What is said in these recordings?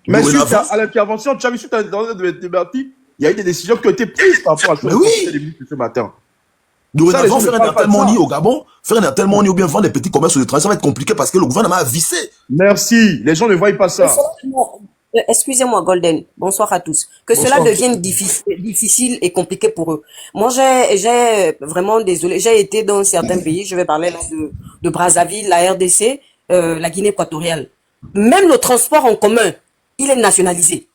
Mais suite Dorénavant, à l'intervention, tu as vu, suite à l'intervention de Berti, il y a eu des décisions qui ont été prises par rapport à mais oui, ce matin. Ça, les dorénavant, gens ne faire un parlent pas de enterrement ni ça. au Gabon, faire un enterrement ni ou bien vendre des petits commerces au l'étranger, ça va être compliqué parce que le gouvernement a vissé. Merci. Les gens ne voient pas Que ça. cela, excusez-moi, Golden, bonsoir à tous. Que cela Bonsoir. devienne difficile et compliqué pour eux. Moi, j'ai vraiment désolé, j'ai été dans certains pays, je vais parler là de Brazzaville, la RDC, la Guinée équatoriale. Même le transport en commun, il est nationalisé.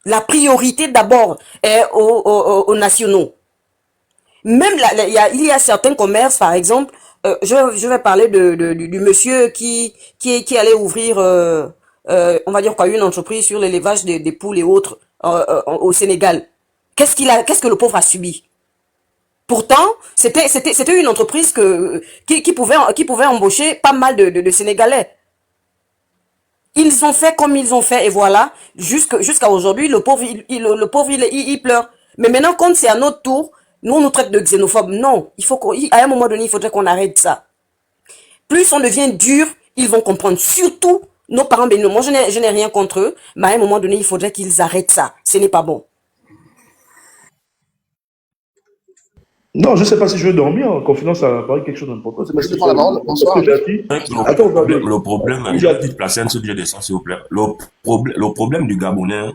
La priorité d'abord est aux nationaux. Même il y a certains commerces, par exemple, je vais parler du monsieur qui allait ouvrir, on va dire quoi, une entreprise sur l'élevage des poules et autres au Sénégal. Qu'est-ce que le pauvre a subi? Pourtant, c'était une entreprise qui pouvait embaucher pas mal de Sénégalais. Ils ont fait comme ils ont fait et voilà, jusqu'à aujourd'hui, le pauvre, il pleure. Mais maintenant, quand c'est à notre tour, nous, on nous traite de xénophobes. Non, à un moment donné, il faudrait qu'on arrête ça. Plus on devient dur, ils vont comprendre. Surtout nos parents bénins. Moi, je n'ai rien contre eux, mais à un moment donné, il faudrait qu'ils arrêtent ça. Ce n'est pas bon. Non, je ne sais pas si je vais dormir. En confidence, ça paraît quelque chose d'important. C'est parce Je que prends la parole. Bonsoir. Attends, Le problème, petite place, un sujet de s'il vous plaît. Le problème du Gabonais,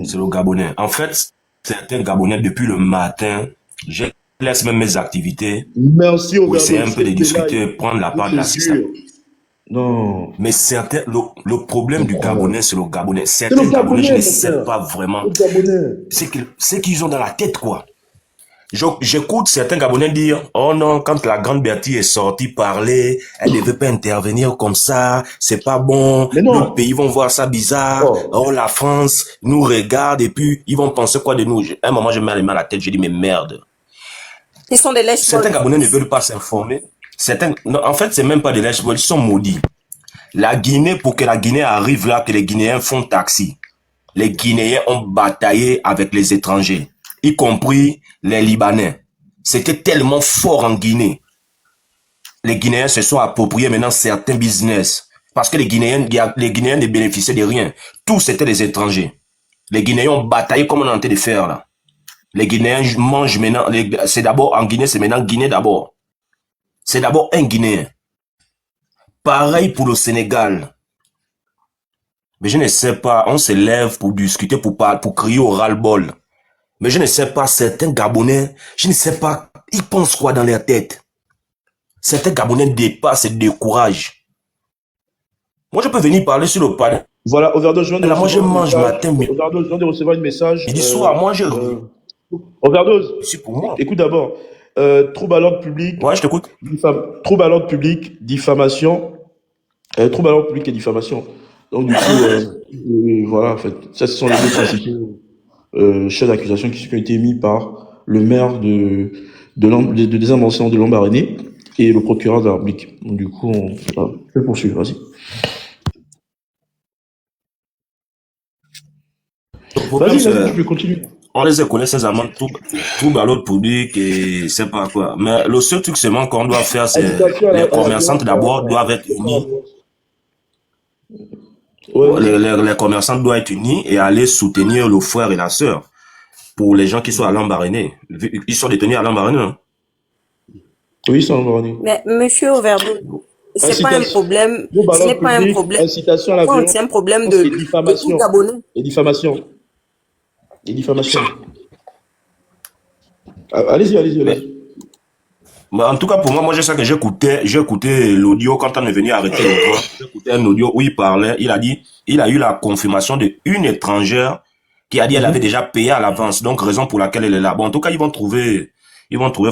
c'est le Gabonais. En fait, certains Gabonais, depuis le matin, je laisse même mes activités merci pour essayer un peu de discuter, prendre la part de la système. Non. Mais certains, le problème du Gabonais, c'est le Gabonais. Certains Gabonais, je ne sais pas vraiment ce qu'ils ont dans la tête, quoi. J'écoute certains Gabonais dire, oh non, quand la grande Bertie est sortie parler, elle ne veut pas intervenir comme ça, c'est pas bon, d'autres pays vont voir ça bizarre, oh la France nous regarde et puis ils vont penser quoi de nous. À un moment, je mets les mains à la tête, je dis, mais merde. Ils sont des lèches. Certains Gabonais ne veulent pas s'informer. Non, en fait, c'est même pas des lèches, ils sont maudits. La Guinée, pour que la Guinée arrive là, que les Guinéens font taxi, les Guinéens ont bataillé avec les étrangers, y compris les Libanais. C'était tellement fort en Guinée. Les Guinéens se sont appropriés maintenant certains business. Parce que les Guinéens ne bénéficiaient de rien. Tous c'était des étrangers. Les Guinéens ont bataillé comme on est en train de faire là. Les Guinéens mangent maintenant, c'est d'abord en Guinée, c'est maintenant Guinée d'abord. C'est d'abord un Guinéen. Pareil pour le Sénégal. Mais je ne sais pas, on se lève pour discuter, pour crier au ras-le-bol. Mais je ne sais pas, certains Gabonais, je ne sais pas, ils pensent quoi dans leur tête. Certains Gabonais dépassent et découragent. Moi, je peux venir parler sur le panel. Voilà, Overdose, je viens de recevoir un message. Overdose, je viens de recevoir un message. Il dit soir, moi, je... Overdose, c'est pour moi. Écoute d'abord. Trouble à l'ordre public. Ouais, je t'écoute. Trouble à l'ordre public, diffamation. Trouble à l'ordre public et diffamation. Donc, du coup, voilà, en fait, ça, ce sont les deux principaux chefs d'accusation qui ont été mis par le maire de désinvention de Lambaréné et le procureur de la République. Donc, du coup, je vais poursuivre, vas-y. Vas-y, je peux continuer. On les connaît ces amendes, trouble à l'ordre public et c'est pas quoi. Mais le seul truc seulement qu'on doit faire, c'est les commerçantes d'abord doivent être unis. Les commerçants doivent être unis et aller soutenir le frère et la sœur. Pour les gens qui sont à Lambaréné. Ils sont détenus à Lambaréné. Hein? Oui, ils sont à Lambaréné. Mais monsieur Overdose, c'est pas un problème. Ce n'est pas un problème. Incitation à la violence. C'est un problème de diffamation. Et diffamation. Et diffamation. Allez-y. Mais en tout cas, pour moi, je sais que j'écoutais l'audio quand on est venu arrêter le droit. J'écoutais un audio où il parlait. Il a eu la confirmation d'une étrangère qui a dit qu'elle avait déjà payé à l'avance. Donc, raison pour laquelle elle est là. Bon, en tout cas, ils vont trouver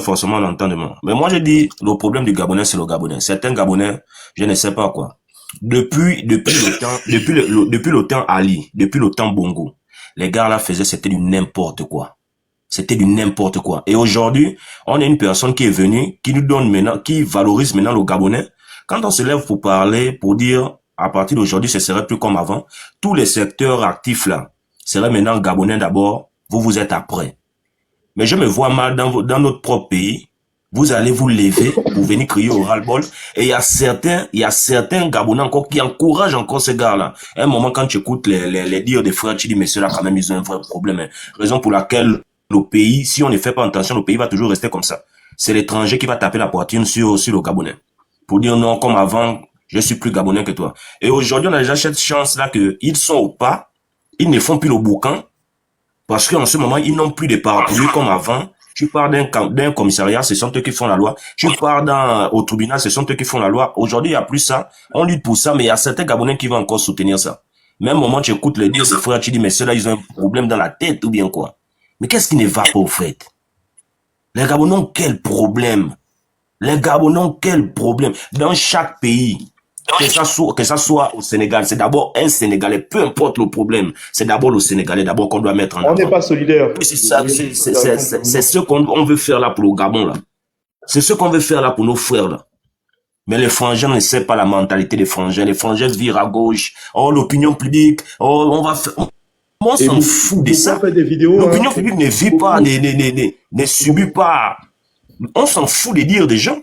forcément l'entendement. Mais moi, je dis, le problème du Gabonais, c'est le Gabonais. Certains Gabonais, je ne sais pas quoi. Depuis le temps Ali, depuis le temps Bongo, les gars là faisaient, c'était du n'importe quoi. C'était du n'importe quoi. Et aujourd'hui, on a une personne qui est venue, qui nous donne maintenant, qui valorise maintenant le Gabonais. Quand on se lève pour parler, pour dire, à partir d'aujourd'hui, ce serait plus comme avant, tous les secteurs actifs là, seraient maintenant Gabonais d'abord, vous êtes après. Mais je me vois mal dans notre propre pays, Vous allez vous lever pour venir crier au ras-le-bol. Et il y a certains Gabonais encore qui encouragent encore ces gars-là. À un moment, quand tu écoutes les dires des frères, tu dis, mais ceux-là, quand même, ils ont un vrai problème. Hein. Raison pour laquelle nos pays, si on ne fait pas attention, nos pays va toujours rester comme ça. C'est l'étranger qui va taper la poitrine sur le Gabonais. Pour dire non, comme avant, je suis plus Gabonais que toi. Et aujourd'hui, on a déjà cette chance-là qu'ils sont au pas, ils ne font plus le boucan, parce qu'en ce moment, ils n'ont plus de parapluie comme avant. Tu pars d'un commissariat, ce sont eux qui font la loi. Tu pars au tribunal, ce sont eux qui font la loi. Aujourd'hui, il n'y a plus ça. On lutte pour ça, mais il y a certains Gabonais qui vont encore soutenir ça. Même au moment, tu écoutes les dire, ces frères, tu dis, mais ceux-là, ils ont un problème dans la tête ou bien quoi. Mais qu'est-ce qui ne va pas au fait? Les Gabonais ont quel problème? Les Gabonais ont quel problème? Dans chaque pays, que ça soit au Sénégal, c'est d'abord un Sénégalais, peu importe le problème, c'est d'abord le Sénégalais, d'abord qu'on doit mettre en avant. On n'est pas solidaire. C'est ça, c'est ce qu'on veut faire là pour le Gabon, là. C'est ce qu'on veut faire là pour nos frères, là. Mais les frangins ne savent pas la mentalité des frangins. Les frangins virent à gauche. Oh, l'opinion publique. Oh, on va faire... On s'en fout de ça. L'opinion publique ne vit pas, ne subit pas. On s'en fout de dire des gens.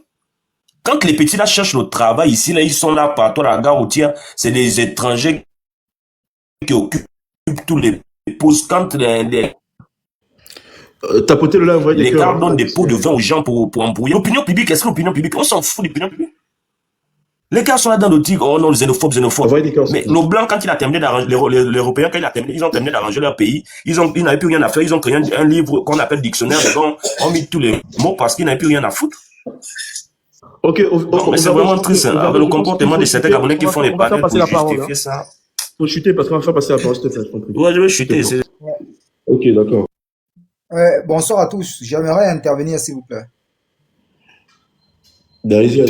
Quand les petits là cherchent le travail ici, là, ils sont là partout à la gare routière, c'est des étrangers qui occupent tous les postes. Quand tapoter le lait, les gars donnent des pots de vin aux gens pour embrouiller. L'opinion publique, est-ce que l'opinion publique, on s'en fout de l'opinion publique? Les gars sont là dans le tigre, oh non, xénophobe. Mais le blanc, quand il a terminé d'arranger, les Européens, quand ils ont terminé d'arranger leur pays, ils n'avaient plus rien à faire, ils ont créé un livre qu'on appelle dictionnaire, dedans, on met tous les mots parce qu'ils n'avaient plus rien à foutre. Ok, mais c'est vraiment triste, avec le comportement de certains Gabonais qui font les panels pour justifier ça. Il faut chuter parce qu'on va faire passer la parole, s'il te plaît. Ouais, je vais chuter. Ok, d'accord. Bonsoir à tous. J'aimerais intervenir, s'il vous plaît. Il y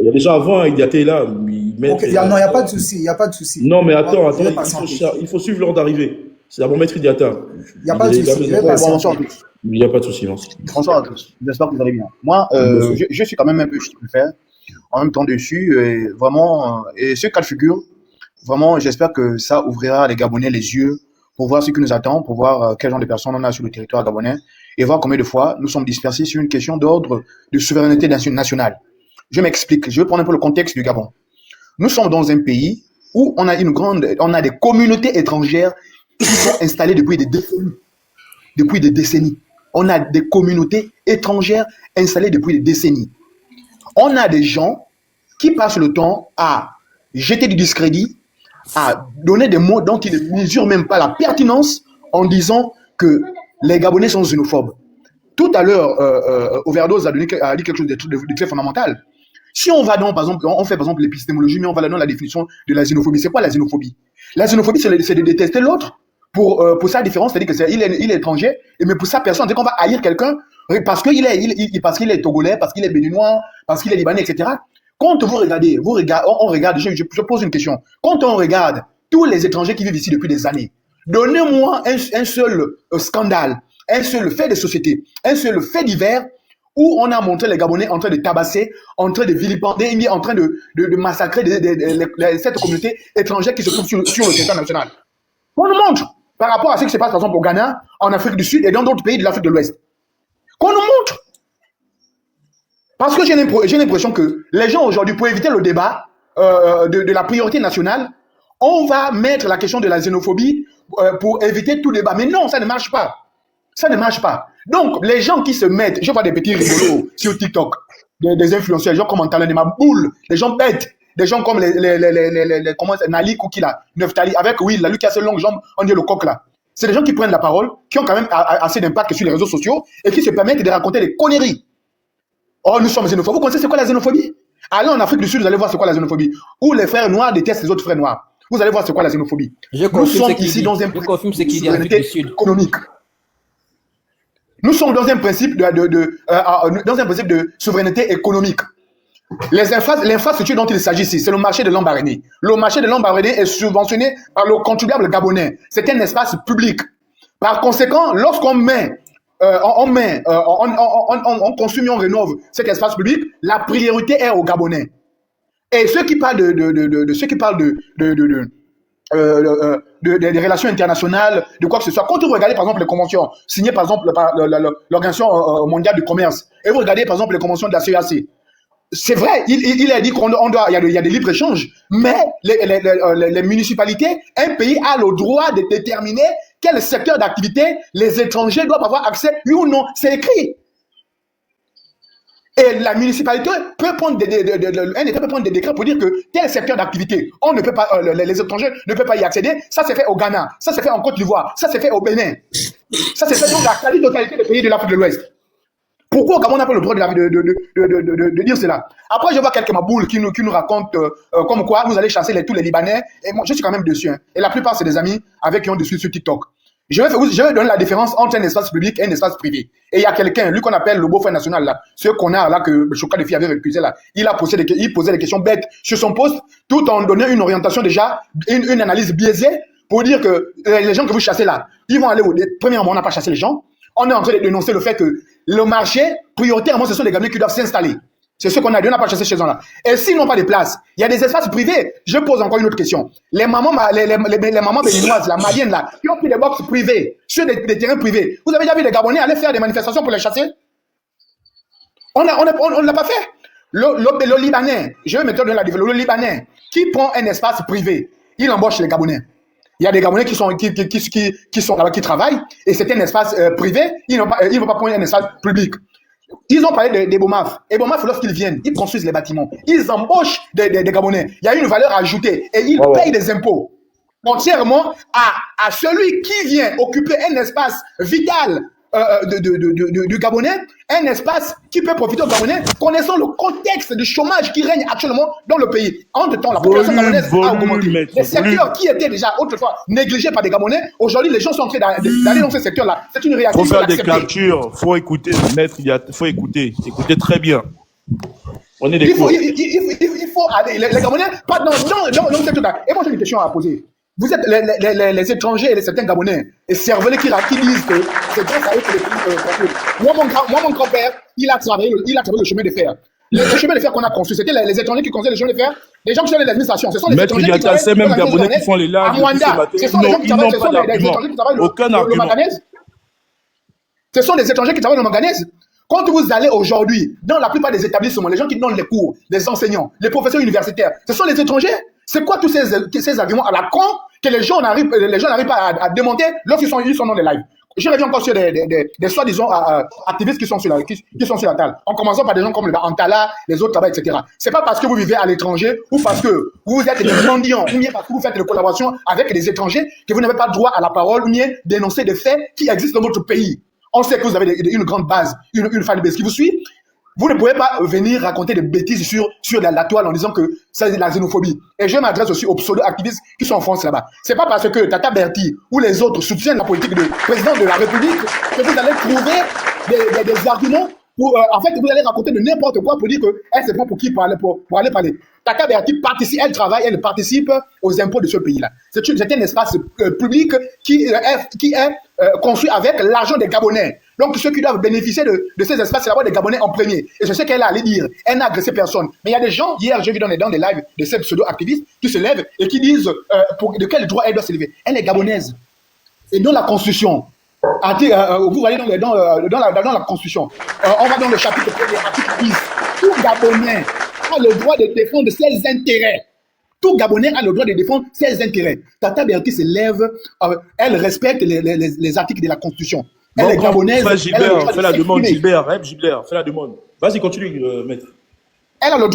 a déjà avant, il était là. Non, il n'y a pas de souci. Non, mais attends, il faut suivre l'ordre d'arrivée. C'est d'abord maître Idiata. Il n'y a pas de souci. Bonsoir à tous. Il n'y a pas de souci. Bonsoir à tous. J'espère que vous allez bien. Moi, je suis quand même un peu faire en même temps dessus. Et vraiment, et ce cas de figure, vraiment, j'espère que ça ouvrira les Gabonais les yeux pour voir ce qui nous attend, pour voir quel genre de personnes on a sur le territoire gabonais et voir combien de fois nous sommes dispersés sur une question d'ordre de souveraineté nationale. Je m'explique. Je vais prendre un peu le contexte du Gabon. Nous sommes dans un pays où on a des communautés étrangères qui sont installées depuis des décennies. Depuis des décennies. On a des communautés étrangères installées depuis des décennies. On a des gens qui passent le temps à jeter du discrédit, à donner des mots dont ils ne mesurent même pas la pertinence en disant que les Gabonais sont xénophobes. Tout à l'heure, Overdose a dit quelque chose de très fondamental. Si on va dans, par exemple, on fait par exemple l'épistémologie, mais on va dans la définition de la xénophobie. C'est quoi la xénophobie? La xénophobie, c'est de détester l'autre pour sa différence, c'est-à-dire qu'il est étranger, mais pour sa personne, c'est qu'on va haïr quelqu'un parce qu'il est togolais, parce qu'il est béninois, parce qu'il est libanais, etc. Quand vous regardez, on regarde, je pose une question. Quand on regarde tous les étrangers qui vivent ici depuis des années, donnez-moi un seul scandale, un seul fait de société, un seul fait divers où on a montré les Gabonais en train de tabasser, en train de vilipender, en train de massacrer cette communauté étrangère qui se trouve sur le territoire national. On nous montre par rapport à ce qui se passe par exemple au Ghana, en Afrique du Sud et dans d'autres pays de l'Afrique de l'Ouest. Qu'on nous montre. Parce que j'ai l'impression que les gens aujourd'hui, pour éviter le débat de la priorité nationale, on va mettre la question de la xénophobie pour éviter tout débat. Mais non, ça ne marche pas. Ça ne marche pas. Donc, les gens qui se mettent, je vois des petits rigolos sur TikTok, des influenceurs, des gens comme Antalya Maboul, des gens bêtes, des gens comme comment c'est, Nali Koukila, Neftali, avec, oui, lui qui a ses longues jambes, on dit le coq là. C'est des gens qui prennent la parole, qui ont quand même assez d'impact sur les réseaux sociaux et qui se permettent de raconter des conneries. Oh, nous sommes xénophobes. Vous connaissez c'est quoi la xénophobie? Allez en Afrique du Sud, vous allez voir c'est quoi la xénophobie. Où les frères noirs détestent les autres frères noirs. Vous allez voir c'est quoi la xénophobie. Nous sommes ici dans un principe économique. Nous sommes dans un principe de souveraineté économique. L'infrastructure dont il s'agit ici, c'est le marché de Lambaréné. Le marché de Lambaréné est subventionné par le contribuable gabonais. C'est un espace public. Par conséquent, lorsqu'on on consomme, on rénove cet espace public, la priorité est aux Gabonais. Et ceux qui parlent des relations internationales, de quoi que ce soit. Quand vous regardez par exemple les conventions signées par exemple par l'Organisation mondiale du commerce, et vous regardez par exemple les conventions de la CEAC, c'est vrai, il a dit il y a des libres-échanges, mais les municipalités, un pays a le droit de déterminer quel secteur d'activité les étrangers doivent avoir accès, oui ou non. C'est écrit. Et la municipalité peut prendre un État peut prendre des décrets pour dire que tel secteur d'activité, on ne peut pas, les étrangers ne peuvent pas y accéder. Ça c'est fait au Ghana, ça c'est fait en Côte d'Ivoire, ça c'est fait au Bénin, ça c'est fait dans la quasi-totalité des pays de l'Afrique de l'Ouest. Pourquoi au Gabon n'a pas le droit de dire cela? Après, je vois quelques maboules qui nous racontent comme quoi vous allez chasser tous les Libanais. Et moi, je suis quand même dessus. Hein. Et la plupart, c'est des amis avec qui on dessus sur TikTok. Je vais donner la différence entre un espace public et un espace privé. Et il y a quelqu'un, lui qu'on appelle le beau-frère national, là, ce connard là que Choka de Fi avait récusé là, il posait des questions bêtes sur son poste, tout en donnant une orientation déjà, une analyse biaisée pour dire que les gens que vous chassez là, ils vont aller où? Premièrement, on n'a pas chassé les gens. On est en train de dénoncer le fait que le marché, prioritairement, ce sont les Gabonais qui doivent s'installer. C'est ce qu'on a dit, on n'a pas chassé chez eux là. Et s'ils n'ont pas de place, il y a des espaces privés. Je pose encore une autre question. Les mamans béninoises, la malienne là, qui ont pris des box privés, sur des terrains privés. Vous avez déjà vu les Gabonais aller faire des manifestations pour les chasser? On ne l'a pas fait. Le Libanais, je vais maintenant donner la différence. Le Libanais, qui prend un espace privé, il embauche les Gabonais. Il y a des Gabonais qui sont là-bas, qui travaillent, et c'est un espace privé, ils ne vont pas prendre un espace public. Ils ont parlé des BOMAF. Et BOMAF, lorsqu'ils viennent, ils construisent les bâtiments. Ils embauchent des Gabonais. Il y a une valeur ajoutée, et ils payent des impôts. Entièrement à celui qui vient occuper un espace vital du Gabonais, un espace qui peut profiter aux Gabonais, connaissant le contexte du chômage qui règne actuellement dans le pays. En de temps, la population gabonaise a augmenté. Les secteurs qui étaient déjà autrefois négligés par des Gabonais, aujourd'hui, les gens sont en train d'aller dans ces secteurs-là. C'est une réalité. Il faut faire des captures, il faut écouter, maître, il faut écouter très bien. On est des il faut aller, les Gabonais, pas dans ce secteur-là. Et moi, j'ai une question à poser. Vous êtes les étrangers et les certains Gabonais et cervelés qui disent que c'est grâce à eux que les pays Moi, mon grand-père, il a travaillé le chemin de fer. Le chemin de fer qu'on a construit, c'était les étrangers qui construisaient le chemin de fer. Les gens qui sont dans l'administration, ce sont les étrangers qui travaillent ces mêmes Gabonais qui font les lives. À Mwanda, ce sont les gens qui travaillent, le manganèse. Ce sont des étrangers qui travaillent le manganèse. Quand vous allez aujourd'hui dans la plupart des établissements, les gens qui donnent les cours, les enseignants, les professeurs universitaires, ce sont les étrangers. C'est quoi tous ces arguments à la con que les gens n'arrivent pas à démonter lorsqu'ils sont dans les lives? Je reviens encore sur des soi-disant activistes qui sont sur la table. En commençant par des gens comme le Antala, les autres là-bas, etc. C'est pas parce que vous vivez à l'étranger ou parce que vous êtes des mendiants ou bien parce que vous faites des collaborations avec des étrangers que vous n'avez pas droit à la parole ou bien dénoncer des faits qui existent dans votre pays. On sait que vous avez une grande base, une fanbase qui vous suit. Vous ne pouvez pas venir raconter des bêtises sur la toile en disant que c'est de la xénophobie. Et je m'adresse aussi aux pseudo-activistes qui sont en France là-bas. C'est pas parce que Tata Berti ou les autres soutiennent la politique du président de la République que vous allez trouver des arguments pour, en fait, vous allez raconter de n'importe quoi pour dire que elle c'est bon pour qui pour aller parler. Tata Berti participe, elle travaille, elle participe aux impôts de ce pays-là. C'est un espace public qui est construit avec l'argent des Gabonais. Donc, ceux qui doivent bénéficier de ces espaces, c'est d'abord des Gabonais en premier. Et c'est ce qu'elle a allé dire. Elle n'a agressé personne. Mais il y a des gens, hier, j'ai vu dans des lives de ces pseudo-activistes qui se lèvent et qui disent de quel droit elle doit s'élever. Elle est gabonaise. Et dans la Constitution, vous allez dans la Constitution, on va dans le chapitre 1er, article 10. Tout Gabonais a le droit de défendre ses intérêts. Tout Gabonais a le droit de défendre ses intérêts. Tata Berti se lève, elle respecte les articles de la Constitution. Elle est gabonaise. Fais la demande, Gilbert. Fais la demande. Vas-y, continue, maître. Elle a le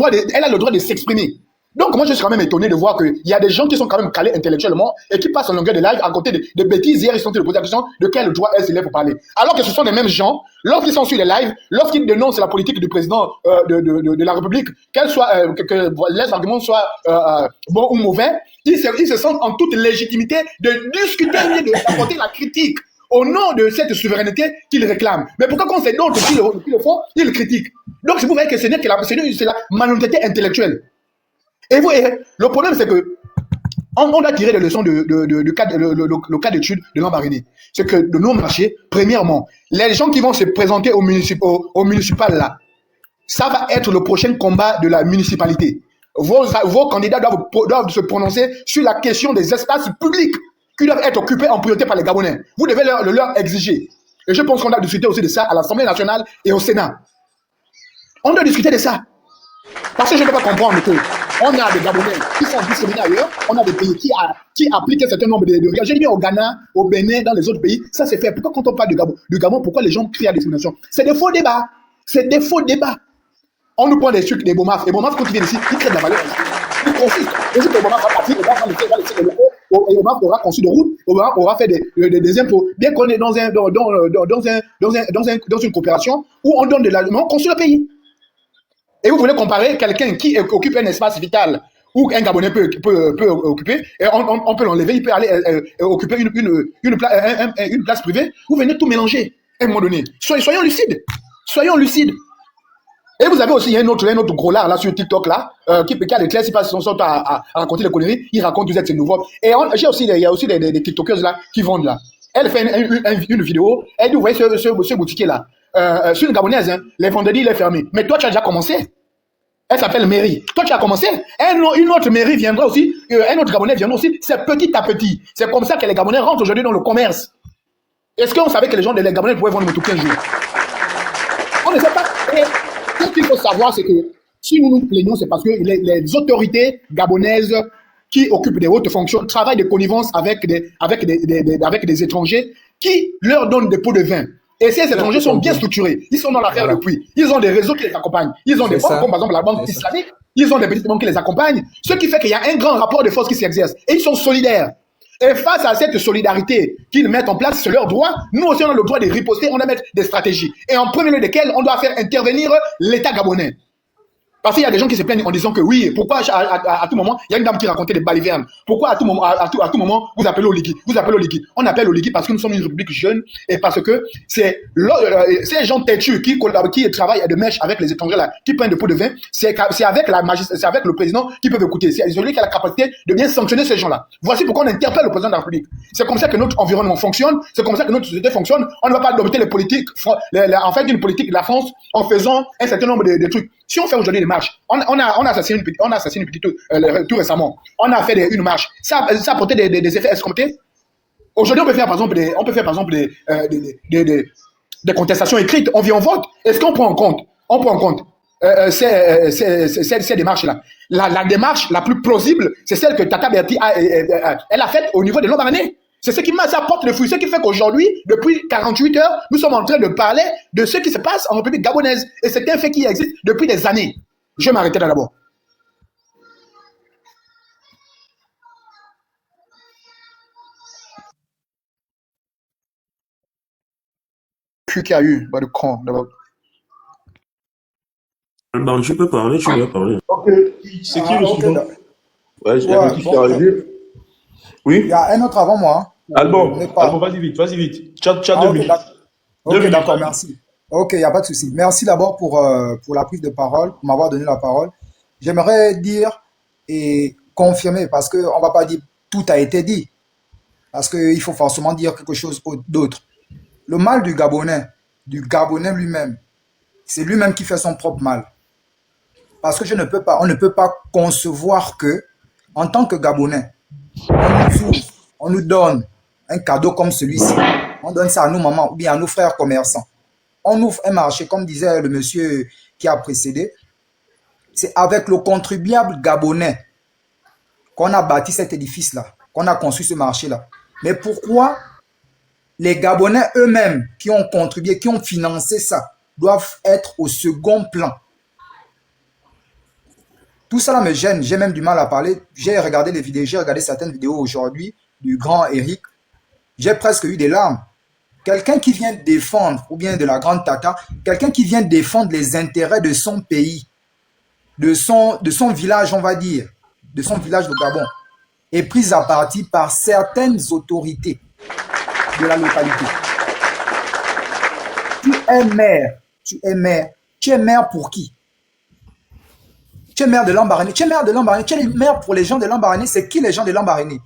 droit de s'exprimer. Donc, moi, je suis quand même étonné de voir qu'il y a des gens qui sont quand même calés intellectuellement et qui passent en longueur de live à côté de bêtises. Hier, ils sont en train de poser la question de quel droit elle se lève pour parler. Alors que ce sont les mêmes gens, lorsqu'ils sont sur les lives, lorsqu'ils dénoncent la politique du président de la République, que les arguments soient bons ou mauvais, ils se sentent en toute légitimité de discuter et d'apporter la critique au nom de cette souveraineté qu'ils réclament. Mais pourquoi quand c'est d'autres qui le font, ils le critiquent? Donc, vous voyez que ce n'est que la malhonnêteté intellectuelle. Et vous, le problème, c'est que on a tiré les leçons le cas d'étude de Lambaréné. C'est que de nos marchés, premièrement, les gens qui vont se présenter au municipal là, ça va être le prochain combat de la municipalité. vos candidats doivent se prononcer sur la question des espaces publics qui doivent être occupés en priorité par les Gabonais. Vous devez leur exiger. Et je pense qu'on a discuté aussi de ça à l'Assemblée nationale et au Sénat. On doit discuter de ça. Parce que je ne peux pas comprendre que on a des Gabonais qui sont discriminés ailleurs, on a des pays qui appliquent un certain nombre de règles. J'ai dit au Ghana, au Bénin, dans les autres pays, ça c'est fait. Pourquoi quand on parle du Gabon, pourquoi les gens crient à la discrimination? C'est des faux débats. C'est des faux débats. On nous prend des trucs, des Bomaf. Et Bomaf, quand il vient ici, il crée de la valeur. Il profite. Et si le Bomaf va partir, il va laisser les locaux. Et Bomaf aura conçu de route, Bomaf aura fait des impôts. Bien qu'on est dans une coopération où on donne de l'argent, on construit le pays. Et vous voulez comparer quelqu'un qui occupe un espace vital où un Gabonais peut occuper, et on peut l'enlever, il peut aller occuper une place privée, vous venez tout mélanger à un moment donné. Soyons lucides. Soyons lucides. Et vous avez aussi, il y a un autre gros lard là sur TikTok là, qui a des clés, il passe son temps à raconter les conneries, il raconte vous êtes nouveau. Et il y a aussi des TikTokers là qui vendent là. Elle fait une vidéo, elle dit, vous voyez ce boutiquier là, c'est une Gabonaise, hein, les vendredis il est fermé. Mais toi tu as déjà commencé. Elle s'appelle Mairie. Toi, tu as commencé. Une autre mairie viendra aussi. Un autre Gabonais viendra aussi. C'est petit à petit. C'est comme ça que les Gabonais rentrent aujourd'hui dans le commerce. Est-ce qu'on savait que les Gabonais pouvaient vendre tout 15 jours? On ne sait pas. Et ce qu'il faut savoir, c'est que si nous nous plaignons, c'est parce que les autorités gabonaises qui occupent des hautes fonctions travaillent de connivence avec des étrangers qui leur donnent des pots de vin. Et ces étrangers sont bien structurés. Ils sont dans l'affaire depuis. Ils ont des réseaux qui les accompagnent. Ils ont des banques, comme par exemple la banque islamique. Ils ont des petites banques qui les accompagnent. Ce qui fait qu'il y a un grand rapport de force qui s'exerce. Et ils sont solidaires. Et face à cette solidarité qu'ils mettent en place, c'est leur droit. Nous aussi, on a le droit de riposter. On doit mettre des stratégies. Et en premier lieu desquelles, on doit faire intervenir l'État gabonais. Parce qu'il y a des gens qui se plaignent en disant que oui, pourquoi à tout moment, il y a une dame qui racontait des balivernes. Pourquoi à tout moment, vous appelez au liquide. Vous appelez au liquide. On appelle au liquide parce que nous sommes une république jeune et parce que c'est ces gens têtus qui travaillent de mèche avec les étrangers là, qui prennent des pots de vin, c'est avec le président qui peuvent écouter. C'est celui qui a la capacité de bien sanctionner ces gens-là. Voici pourquoi on interpelle le président de la République. C'est comme ça que notre environnement fonctionne. C'est comme ça que notre société fonctionne. On ne va pas adopter les politiques, en fait, une politique de la France en faisant un certain nombre de trucs. Si on fait aujourd'hui des marches, on a assassiné une petite tout récemment. On a fait une marche. Ça a apporté des effets escomptés. Aujourd'hui, on peut faire par exemple des contestations écrites. On vient en vote. Est-ce qu'on prend en compte? On prend en compte ces démarches-là. La démarche la plus plausible, c'est celle que Tata Berti elle a faite au niveau de l'Ombaranais. C'est ce qui apporte le fruit. Ce qui fait qu'aujourd'hui, depuis 48 heures, nous sommes en train de parler de ce qui se passe en République gabonaise. Et c'est un fait qui existe depuis des années. Je vais m'arrêter là d'abord. Qui a eu de con d'abord. Alban, tu peux parler, tu veux parler. Ok. C'est qui le suivant? Ouais, il y a Ouais, qui est arrivé. Oui. Il y a un autre avant moi. Hein. Alban, n'est pas- Alban, vas-y vite. Chat Ah, 2 ok, minutes. d'accord. 2 Ok, minutes. d'accord, merci. Ok, il n'y a pas de souci. Merci d'abord pour la prise de parole, pour m'avoir donné la parole. J'aimerais dire et confirmer, parce qu'on ne va pas dire tout a été dit, parce qu'il faut forcément dire quelque chose d'autre. Le mal du Gabonais lui-même, c'est lui-même qui fait son propre mal. Parce que on ne peut pas concevoir que, en tant que Gabonais, on nous donne un cadeau comme celui-ci. On donne ça à nos mamans ou bien à nos frères commerçants. On ouvre un marché, comme disait le monsieur qui a précédé. C'est avec le contribuable gabonais qu'on a bâti cet édifice-là, qu'on a construit ce marché-là. Mais pourquoi les Gabonais eux-mêmes qui ont contribué, qui ont financé ça, doivent être au second plan? Tout ça là me gêne, j'ai même du mal à parler. J'ai regardé certaines vidéos aujourd'hui du grand Eric. J'ai presque eu des larmes. Quelqu'un qui vient défendre, ou bien de la grande Tata, quelqu'un qui vient défendre les intérêts de son pays, de son village, on va dire, de son village de Gabon, est pris à partie par certaines autorités de la localité. Tu es maire pour qui? Tu es maire de Lambaréné, tu es maire pour les gens de Lambaréné. C'est qui les gens de Lambaréné?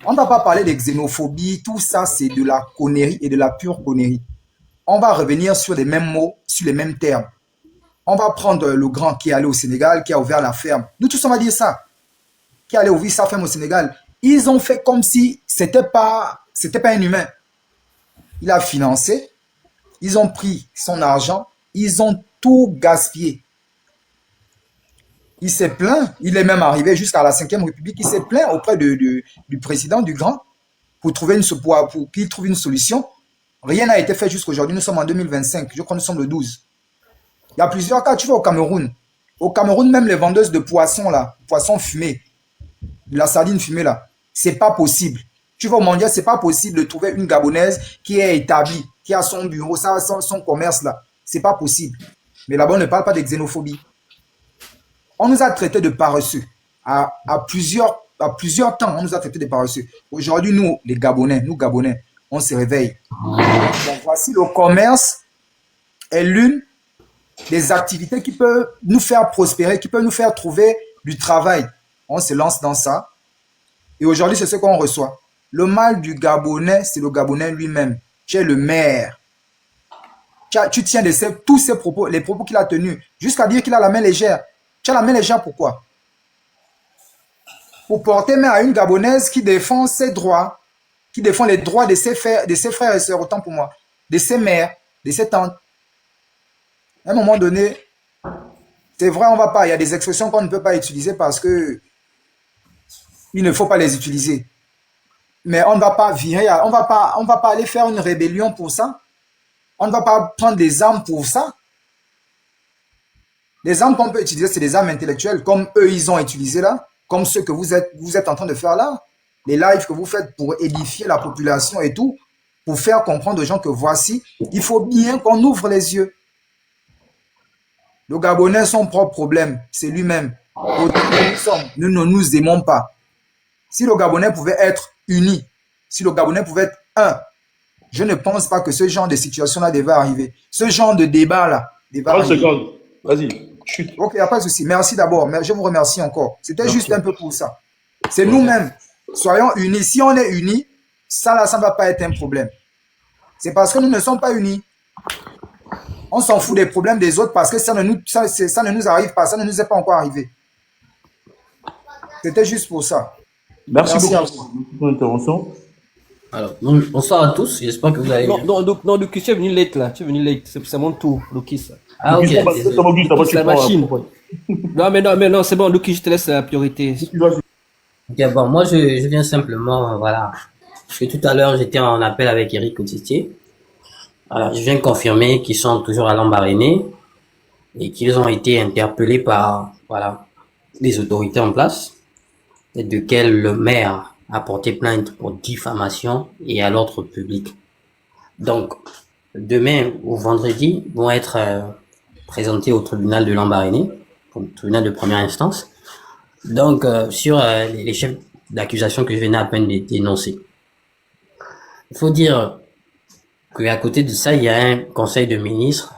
On ne va pas parler de xénophobie, tout ça c'est de la connerie et de la pure connerie. On va revenir sur les mêmes mots, sur les mêmes termes. On va prendre le grand qui est allé au Sénégal, qui a ouvert la ferme. Nous tous, on va dire ça. Qui est allé ouvrir sa ferme au Sénégal. Ils ont fait comme si c'était pas un humain. Il a financé. Ils ont pris son argent. Ils ont tout gaspillé. Il s'est plaint. Il est même arrivé jusqu'à la 5e République. Il s'est plaint auprès du président, du grand, pour qu'il trouve une solution. Rien n'a été fait jusqu'aujourd'hui. Nous sommes en 2025. Je crois que nous sommes le 12. Il y a plusieurs cas. Tu vas au Cameroun. Au Cameroun, même les vendeuses de poissons, là, poissons fumés, de la sardine fumée, là, c'est pas possible. Tu vas au mondial, c'est pas possible de trouver une Gabonaise qui est établie, qui a son bureau, son commerce, là. C'est pas possible. Mais là-bas, on ne parle pas de xénophobie. On nous a traités de paresseux. À plusieurs temps, on nous a traités de paresseux. Aujourd'hui, nous, les Gabonais, on se réveille. Donc, voici le commerce est l'une des activités qui peut nous faire prospérer, qui peut nous faire trouver du travail. On se lance dans ça. Et aujourd'hui, c'est ce qu'on reçoit. Le mal du Gabonais, c'est le Gabonais lui-même. Tu es le maire. Tu tiens de tous ces propos, les propos qu'il a tenus, jusqu'à dire qu'il a la main légère. Tu as la main légère pourquoi? Pour porter main à une Gabonaise qui défend ses droits, qui défend les droits de ses frères et sœurs, autant pour moi, de ses mères, de ses tantes. À un moment donné, c'est vrai, il y a des expressions qu'on ne peut pas utiliser parce que il ne faut pas les utiliser. Mais on ne va pas virer, on va pas aller faire une rébellion pour ça. On ne va pas prendre des armes pour ça. Les armes qu'on peut utiliser, c'est des armes intellectuelles, comme eux, ils ont utilisé là, comme ceux que vous êtes en train de faire là. Les lives que vous faites pour édifier la population et tout, pour faire comprendre aux gens que voici, il faut bien qu'on ouvre les yeux. Le Gabonais, son propre problème, c'est lui-même. Nous ne nous aimons pas. Si le Gabonais pouvait être uni, si le Gabonais pouvait être un, je ne pense pas que ce genre de situation-là devait arriver. Ce genre de débat-là devait 30 arriver. secondes. Vas-y, chute. Ok, il n'y a pas de souci. Merci d'abord. Je vous remercie encore. C'était Merci. juste un peu pour ça. C'est nous-mêmes. Soyons unis. Si on est unis, ça là, ça ne va pas être un problème. C'est parce que nous ne sommes pas unis. On s'en fout des problèmes des autres parce que ça ne nous arrive pas. Ça ne nous est pas encore arrivé. C'était juste pour ça. Merci Merci à beaucoup vous. pour ton intervention. Alors, bonsoir à tous, j'espère que vous allez bien. Non, Lucas, tu es venu late là, c'est mon tour, Lucas. Ah, ok. Lucas, désolé. c'est bon, Auguste, après, C'est tu la prends, machine. Mais non, c'est bon, Lucas, je te laisse la priorité. tu vas- Ok, bon, moi, je viens simplement, voilà. Parce que tout à l'heure, j'étais en appel avec Eric Otitier. Alors, je viens confirmer qu'ils sont toujours à Lambaréné et qu'ils ont été interpellés par, voilà, les autorités en place, et de quel le maire a porté plainte pour diffamation et à l'ordre public. Donc, demain ou vendredi vont être présentés au tribunal de Lambaréné, au tribunal de première instance. Donc, sur les chefs d'accusation que je venais à peine de dénoncer. Il faut dire qu'à côté de ça, il y a un conseil de ministres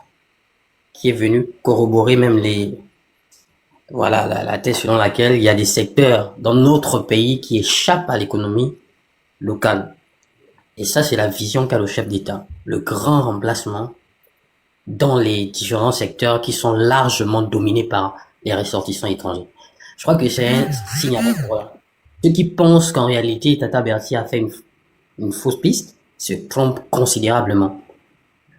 qui est venu corroborer même la thèse selon laquelle il y a des secteurs dans notre pays qui échappent à l'économie locale. Et ça, c'est la vision qu'a le chef d'État. Le grand remplacement dans les différents secteurs qui sont largement dominés par les ressortissants étrangers. Je crois que c'est un signe avant-coureur. Ceux qui pensent qu'en réalité, Tata Berty a fait une fausse piste se trompent considérablement.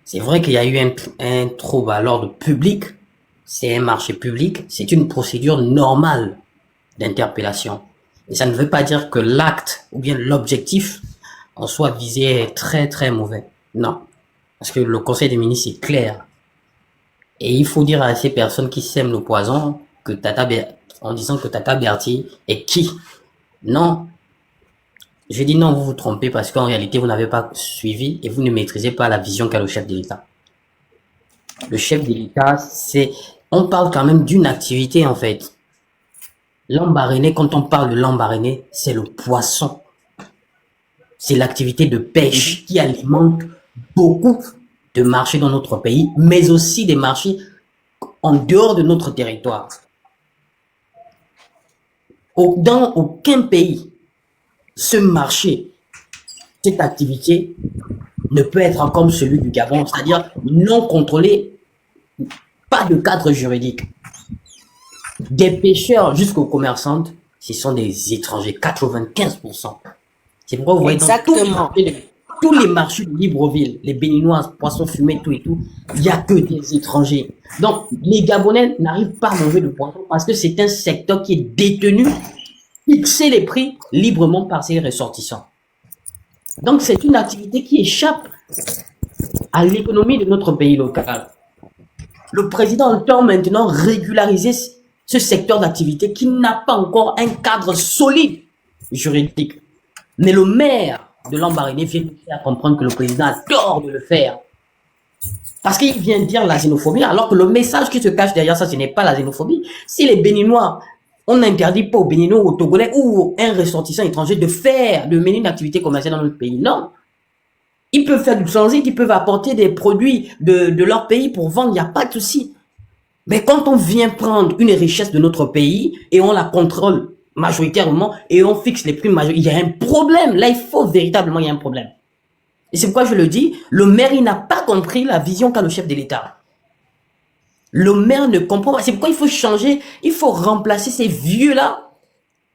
C'est vrai qu'il y a eu un trouble à l'ordre public. C'est un marché public. C'est une procédure normale d'interpellation. Et ça ne veut pas dire que l'acte ou bien l'objectif en soit visé est très très mauvais. Non. Parce que le conseil des ministres est clair. Et il faut dire à ces personnes qui sèment le poison que en disant que Tata Berty est qui? Non. Je dis non, vous vous trompez parce qu'en réalité, vous n'avez pas suivi et vous ne maîtrisez pas la vision qu'a le chef de l'État. Le chef de l'État, on parle quand même d'une activité, en fait. Lambaréné, quand on parle de Lambaréné, c'est le poisson. C'est l'activité de pêche qui alimente beaucoup de marchés dans notre pays, mais aussi des marchés en dehors de notre territoire. Dans aucun pays, ce marché, cette activité ne peut être comme celui du Gabon, c'est-à-dire non contrôlé Pas de cadre juridique. Des pêcheurs jusqu'aux commerçantes, ce sont des étrangers, 95%. C'est pourquoi vous voyez dans Exactement. tous les marchés de Libreville, les Béninois, poissons fumés, tout et tout, il n'y a que des étrangers. Donc, les Gabonais n'arrivent pas à manger de poisson parce que c'est un secteur qui est détenu, fixer les prix librement par ses ressortissants. Donc, c'est une activité qui échappe à l'économie de notre pays local. Le président entend maintenant régulariser ce secteur d'activité qui n'a pas encore un cadre solide juridique. Mais le maire de Lambaréné vient nous faire comprendre que le président a tort de le faire. Parce qu'il vient dire la xénophobie, alors que le message qui se cache derrière ça, ce n'est pas la xénophobie. Si les Béninois, on n'interdit pas aux Béninois, aux Togolais ou à un ressortissant étranger de mener une activité commerciale dans notre pays. Non. Ils peuvent faire du transit, ils peuvent apporter des produits de leur pays pour vendre, il n'y a pas de souci. Mais quand on vient prendre une richesse de notre pays et on la contrôle majoritairement et on fixe les prix majoritaires, il y a un problème. Là, il faut véritablement, il y a un problème. Et c'est pourquoi je le dis, le maire, il n'a pas compris la vision qu'a le chef de l'État. Le maire ne comprend pas. C'est pourquoi il faut changer, il faut remplacer ces vieux-là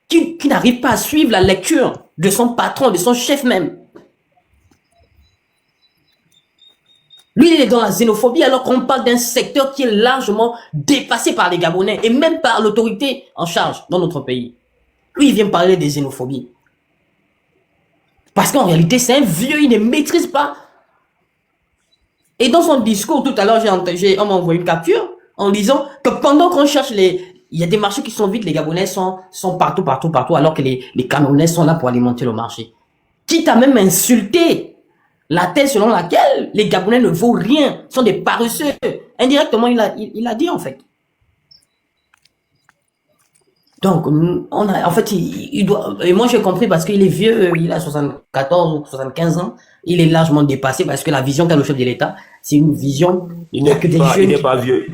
qui n'arrivent pas à suivre la lecture de son patron, de son chef même. Lui, il est dans la xénophobie alors qu'on parle d'un secteur qui est largement dépassé par les Gabonais et même par l'autorité en charge dans notre pays. Lui, il vient parler des xénophobies. Parce qu'en réalité, c'est un vieux, il ne maîtrise pas. Et dans son discours, tout à l'heure, on m'a envoyé une capture en disant que pendant qu'on cherche il y a des marchés qui sont vides, les Gabonais sont partout, alors que les Camerounais sont là pour alimenter le marché. Quitte à même insulter la thèse selon laquelle les Gabonais ne vaut rien, sont des paresseux. Indirectement, il a dit en fait. Donc, en fait, il doit, et moi j'ai compris parce qu'il est vieux, il a 74 ou 75 ans, il est largement dépassé parce que la vision qu'a le chef de l'État, c'est une vision, il n'est pas vieux,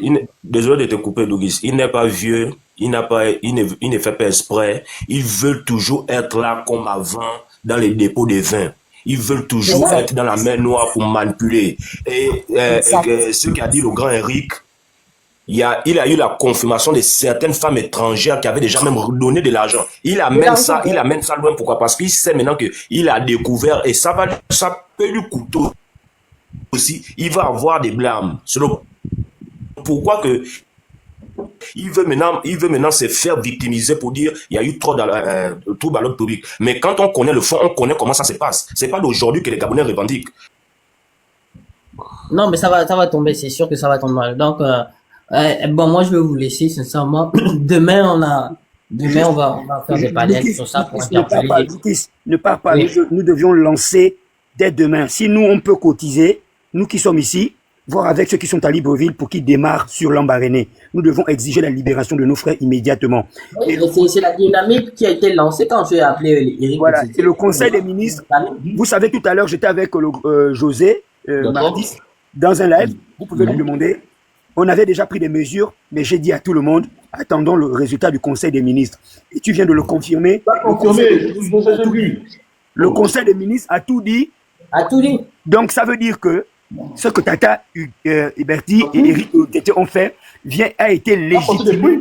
désolé de te couper, Dougis, il n'est pas vieux, il ne fait pas exprès, ils veulent toujours être là comme avant dans les dépôts de vin. Ils veulent toujours être dans la main noire pour manipuler. Et ce qu'a dit le grand Eric, il a eu la confirmation de certaines femmes étrangères qui avaient déjà même donné de l'argent. Il amène ça loin. Pourquoi? Parce qu'il sait maintenant qu'il a découvert et ça peut lui coûter aussi. Il va avoir des blâmes. Pourquoi que il veut maintenant se faire victimiser pour dire il y a eu trop dans trouble à l'ordre public. Mais quand on connaît le fond, on connaît comment ça se passe. C'est pas d'aujourd'hui que les Gabonais revendiquent. Non, mais ça va tomber, c'est sûr que ça va tomber. Donc, bon, moi, je vais vous laisser, sincèrement. Demain, on va faire des panels sur ça pour interpeller. Ne pars pas. Oui. Nous devions lancer dès demain. Si nous, on peut cotiser, nous qui sommes ici, voir avec ceux qui sont à Libreville pour qu'ils démarrent sur Lambaréné. Nous devons exiger la libération de nos frères immédiatement. Oui, c'est la dynamique qui a été lancée quand j'ai appelé Eric. Voilà, c'est le Conseil des ministres. Vous savez, tout à l'heure, j'étais avec José mardi, dans un live. Vous pouvez lui demander. On avait déjà pris des mesures, mais j'ai dit à tout le monde, attendons le résultat du Conseil des ministres. Et tu viens de le confirmer. Le Conseil des ministres a tout dit. A tout dit. Donc, ça veut dire que ce que Tata Huberti et Eric Tété ont fait a été légitimé.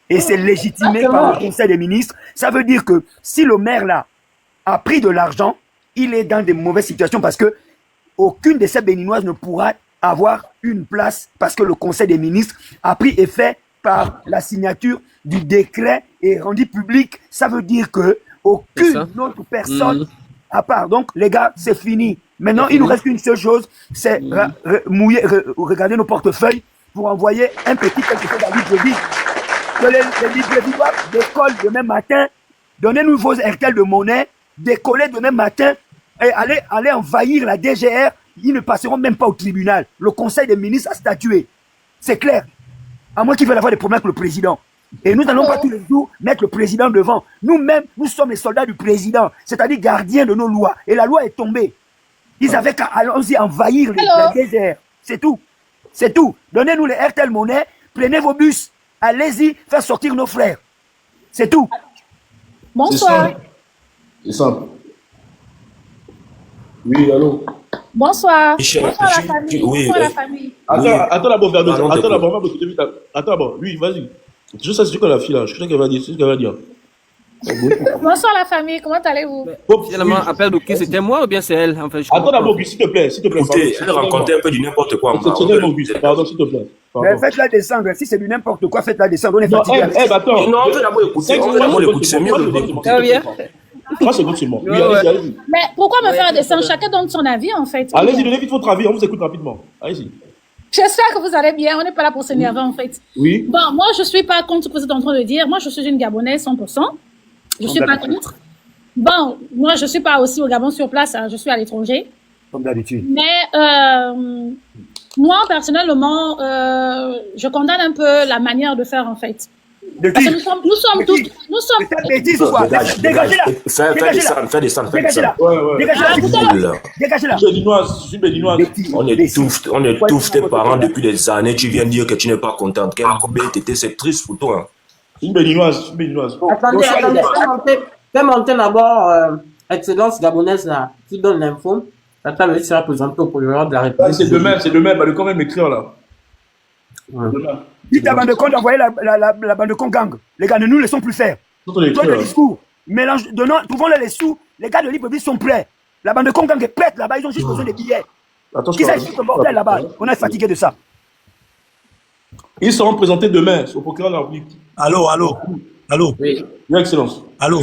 Et c'est légitimé par le Conseil des ministres. Ça veut dire que si le maire là a pris de l'argent, il est dans des mauvaises situations parce que aucune de ces Béninoises ne pourra avoir une place parce que le Conseil des ministres a pris effet par la signature du décret et rendu public. Ça veut dire que aucune autre personne à part. Donc, les gars, c'est fini. Maintenant, il nous reste une seule chose, c'est regarder nos portefeuilles pour envoyer un petit quelque chose à Libreville. Que les Librevillois décollent demain matin, donnez-nous vos RTL de monnaie, décoller demain matin et aller envahir la DGR. Ils ne passeront même pas au tribunal. Le Conseil des ministres a statué. C'est clair. À moins qu'ils veulent avoir des problèmes avec le président. Et nous n'allons pas tous les jours mettre le président devant. Nous-mêmes, nous sommes les soldats du président, c'est-à-dire gardiens de nos lois. Et la loi est tombée. Ils avaient qu'à allons-y envahir la DGR. C'est tout. C'est tout. Donnez-nous les RTL monnaie, prenez vos bus, allez-y, faire sortir nos frères. C'est tout. Bonsoir. C'est simple. Oui, allô. Bonsoir. Michel, Bonsoir la famille. oui, Bonsoir la famille. oui, Attends d'abord, Verdoso. pardon, Attends t'écoute. d'abord, on va écouter vite. Attends d'abord, lui, vas-y. Je sais ce que la fille là, je sais qu'elle va dire, c'est ce qu'elle va dire. Bonsoir la famille. Comment allez-vous? Oh, Finalement, oui. appel de qui? C'était moi ou bien c'est elle? Enfin, je comprends Attends pas. d'abord, Auguste, s'il te plaît, pardon. Écoutez, elle racontait un peu du n'importe quoi. Exceptionnellement, Auguste, pardon, s'il te plaît. Mais Pardon. faites-la descendre. Si c'est du n'importe quoi, faites-la descendre. On est Non, fatigué avec ça. attends. Non, on veut d'abord écouter. On veut d'abord l'écouter. C'est mieux de l'écouter. Ça va bien? 3 secondes, c'est bon. Oui, Ouais, allez-y, ouais. allez-y. Mais pourquoi me faire descendre? Chacun donne son avis en fait. Allez-y, donnez vite votre avis, on vous écoute rapidement. Allez-y. J'espère que vous allez bien. On n'est pas là pour s'énerver en fait. Oui. Bon, moi je suis pas contre ce que vous êtes en train de dire. Moi je suis une Gabonaise 100%. Je suis pas contre. Bon, moi je suis pas aussi au Gabon sur place. Hein. Je suis à l'étranger. Comme d'habitude. Mais moi personnellement, je condamne un peu la manière de faire en fait. De Parce qui? que nous sommes tous, nous sommes. C'est ta bêtise ou quoi? Dégagez-la. Fais descendre. Dégagez-la. Ouais, ouais. Dégagez-la. Dégagez-la. Je suis béninoise. On étouffe tes parents depuis des années. Tu viens dire que tu n'es pas contente. Quelle bêtise, c'est triste pour toi. Je suis béninoise. Attendez, fais monter d'abord Excellence gabonaise là, qui donne l'info. Attends, il sera présenté au procureur de la République. C'est demain, elle va quand même écrire là. Ouais. Demain. Dites à bande de con d'envoyer la bande de con gang. Les gars, ne nous laissons plus faire. Quand on écrit, Toi, le discours. Mélange, trouvons-les les sous. Les gars de l'Ipobi sont prêts. La bande de con gang est prête là-bas. Ils ont juste besoin des billets. Qui s'est ce bordel là-bas? On est fatigué de ça. Ils seront présentés demain au procureur de la République. Allô. Oui. Your Excellence. Allô.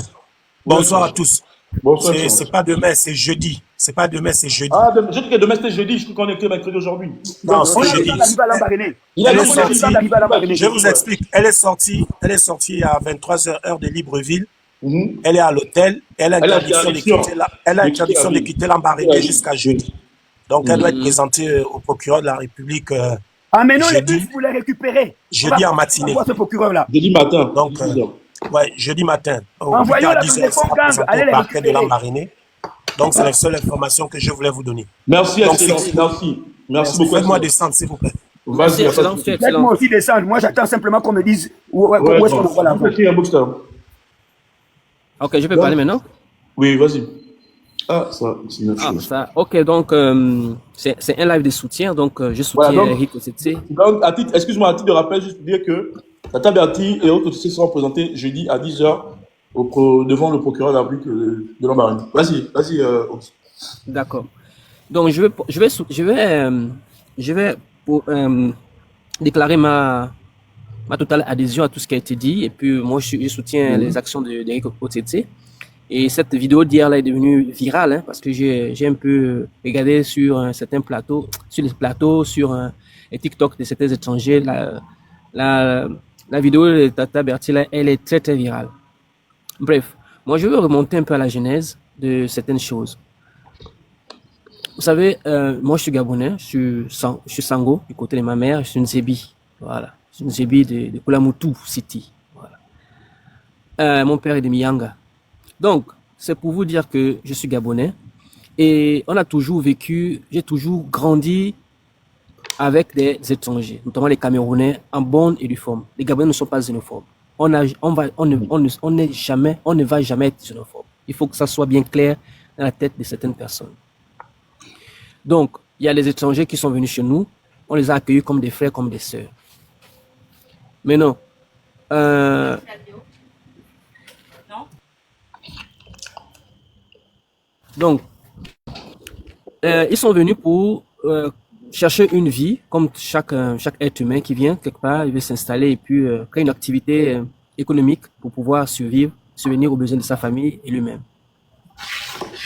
Bonsoir à tous. Bonsoir. C'est pas demain, c'est jeudi. C'est pas demain, c'est jeudi. Ah, je dis que demain c'était jeudi, je crois qu'on est que mercredi aujourd'hui. Non, c'est jeudi. Je vous explique. Elle est sortie à 23h heure de Libreville. Elle est à l'hôtel. Elle a interdiction de quitter l'Ambaréné jusqu'à jeudi. Donc, elle doit être présentée au procureur de la République Amenons les bus pour les récupérer. jeudi en matinée. Ce procureur-là. Jeudi matin. Donc, ouais, jeudi matin. Envoyons la 10h, bande de con gang. Allez au les parquet de récupérer. l'Ambaréné. Donc, c'est la seule information que je voulais vous donner. Merci, Donc, Excellence. Merci beaucoup. Faites-moi descendre, s'il vous plaît. Vas-y, Excellence, tu es Faites-moi excellent. aussi descendre. Moi, j'attends simplement qu'on me dise où est-ce qu'on envoie l'argent. un bookster. Ok, je peux parler maintenant? Oui, vas-y. Ah, ça, c'est une autre Ah, chose. ça. Ok, donc c'est un live de soutien, donc je soutiens Voilà, donc- Eric Otsetse. Donc, excuse-moi, à titre de rappel, juste pour dire que Tata Berti et autres officiers seront présentés jeudi à 10h devant le procureur de la République de l'Ambaréné. Vas-y, Ox. D'accord. Donc je vais déclarer ma totale adhésion à tout ce qui a été dit, et puis moi je soutiens les actions d'Eric Otsetse. Et cette vidéo d'hier là est devenue virale, hein, parce que j'ai un peu regardé sur un certain plateau, sur les plateaux, sur les TikTok de certains étrangers. La vidéo de Tata Berti là, elle est très très virale. Bref, moi je veux remonter un peu à la genèse de certaines choses. Vous savez, moi je suis Gabonais, je suis Sango, du côté de ma mère, je suis une Zébi. Voilà, je suis une Zébi de Kulamutu City. Voilà. Mon père est de Miyanga. Donc, c'est pour vous dire que je suis Gabonais et on a toujours vécu, j'ai toujours grandi avec des étrangers, notamment les Camerounais, en bonne et due forme. Les Gabonais ne sont pas xénophobes. On ne va jamais être xénophobe. Il faut que ça soit bien clair dans la tête de certaines personnes. Donc, il y a les étrangers qui sont venus chez nous, on les a accueillis comme des frères, comme des sœurs. Mais non. Donc, ils sont venus pour chercher une vie, comme chaque être humain qui vient quelque part, il veut s'installer et puis créer une activité économique pour pouvoir subvenir aux besoins de sa famille et lui-même.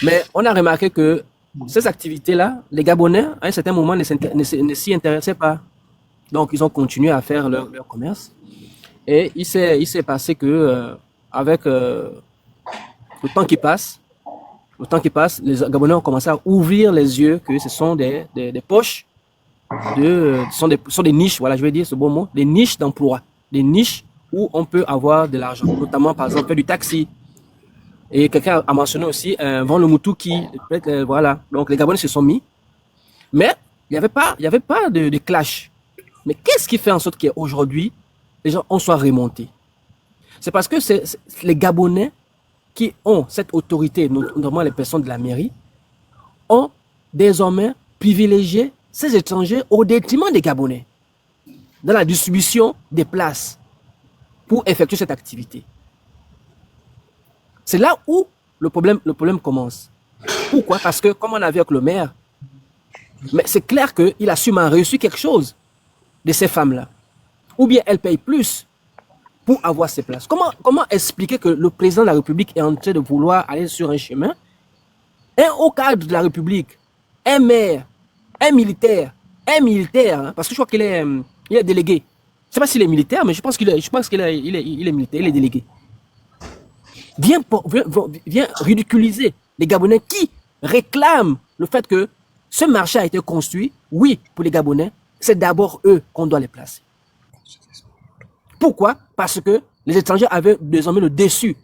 Mais on a remarqué que ces activités-là, les Gabonais, à un certain moment, ne s'y intéressaient pas. Donc, ils ont continué à faire leur commerce. Et il s'est passé que, avec le temps qui passe, les Gabonais ont commencé à ouvrir les yeux que ce sont des poches, sont des niches, voilà, je vais dire ce bon mot, des niches d'emploi, des niches où on peut avoir de l'argent, notamment par exemple faire du taxi. Et quelqu'un a mentionné aussi vendre le mutuki, voilà. Donc les Gabonais se sont mis, mais il y avait pas de clash. Mais qu'est-ce qui fait en sorte qu'aujourd'hui les gens en soient remontés? C'est parce que c'est les Gabonais qui ont cette autorité, notamment les personnes de la mairie, ont désormais privilégier ces étrangers au détriment des Gabonais dans la distribution des places pour effectuer cette activité. C'est là où le problème commence. Pourquoi? Parce que, comme on a vu avec le maire, mais c'est clair qu'il a sûrement reçu quelque chose de ces femmes-là. Ou bien elles payent plus pour avoir ces places. Comment expliquer que le président de la République est en train de vouloir aller sur un chemin, un haut cadre de la République, un maire, un militaire, hein, parce que je crois qu'il est, il est délégué. Je ne sais pas s'il est militaire, mais je pense qu'il est militaire, il est délégué. Vient ridiculiser les Gabonais qui réclament le fait que ce marché a été construit, oui, pour les Gabonais, c'est d'abord eux qu'on doit les placer. Pourquoi? Parce que les étrangers avaient désormais le dessus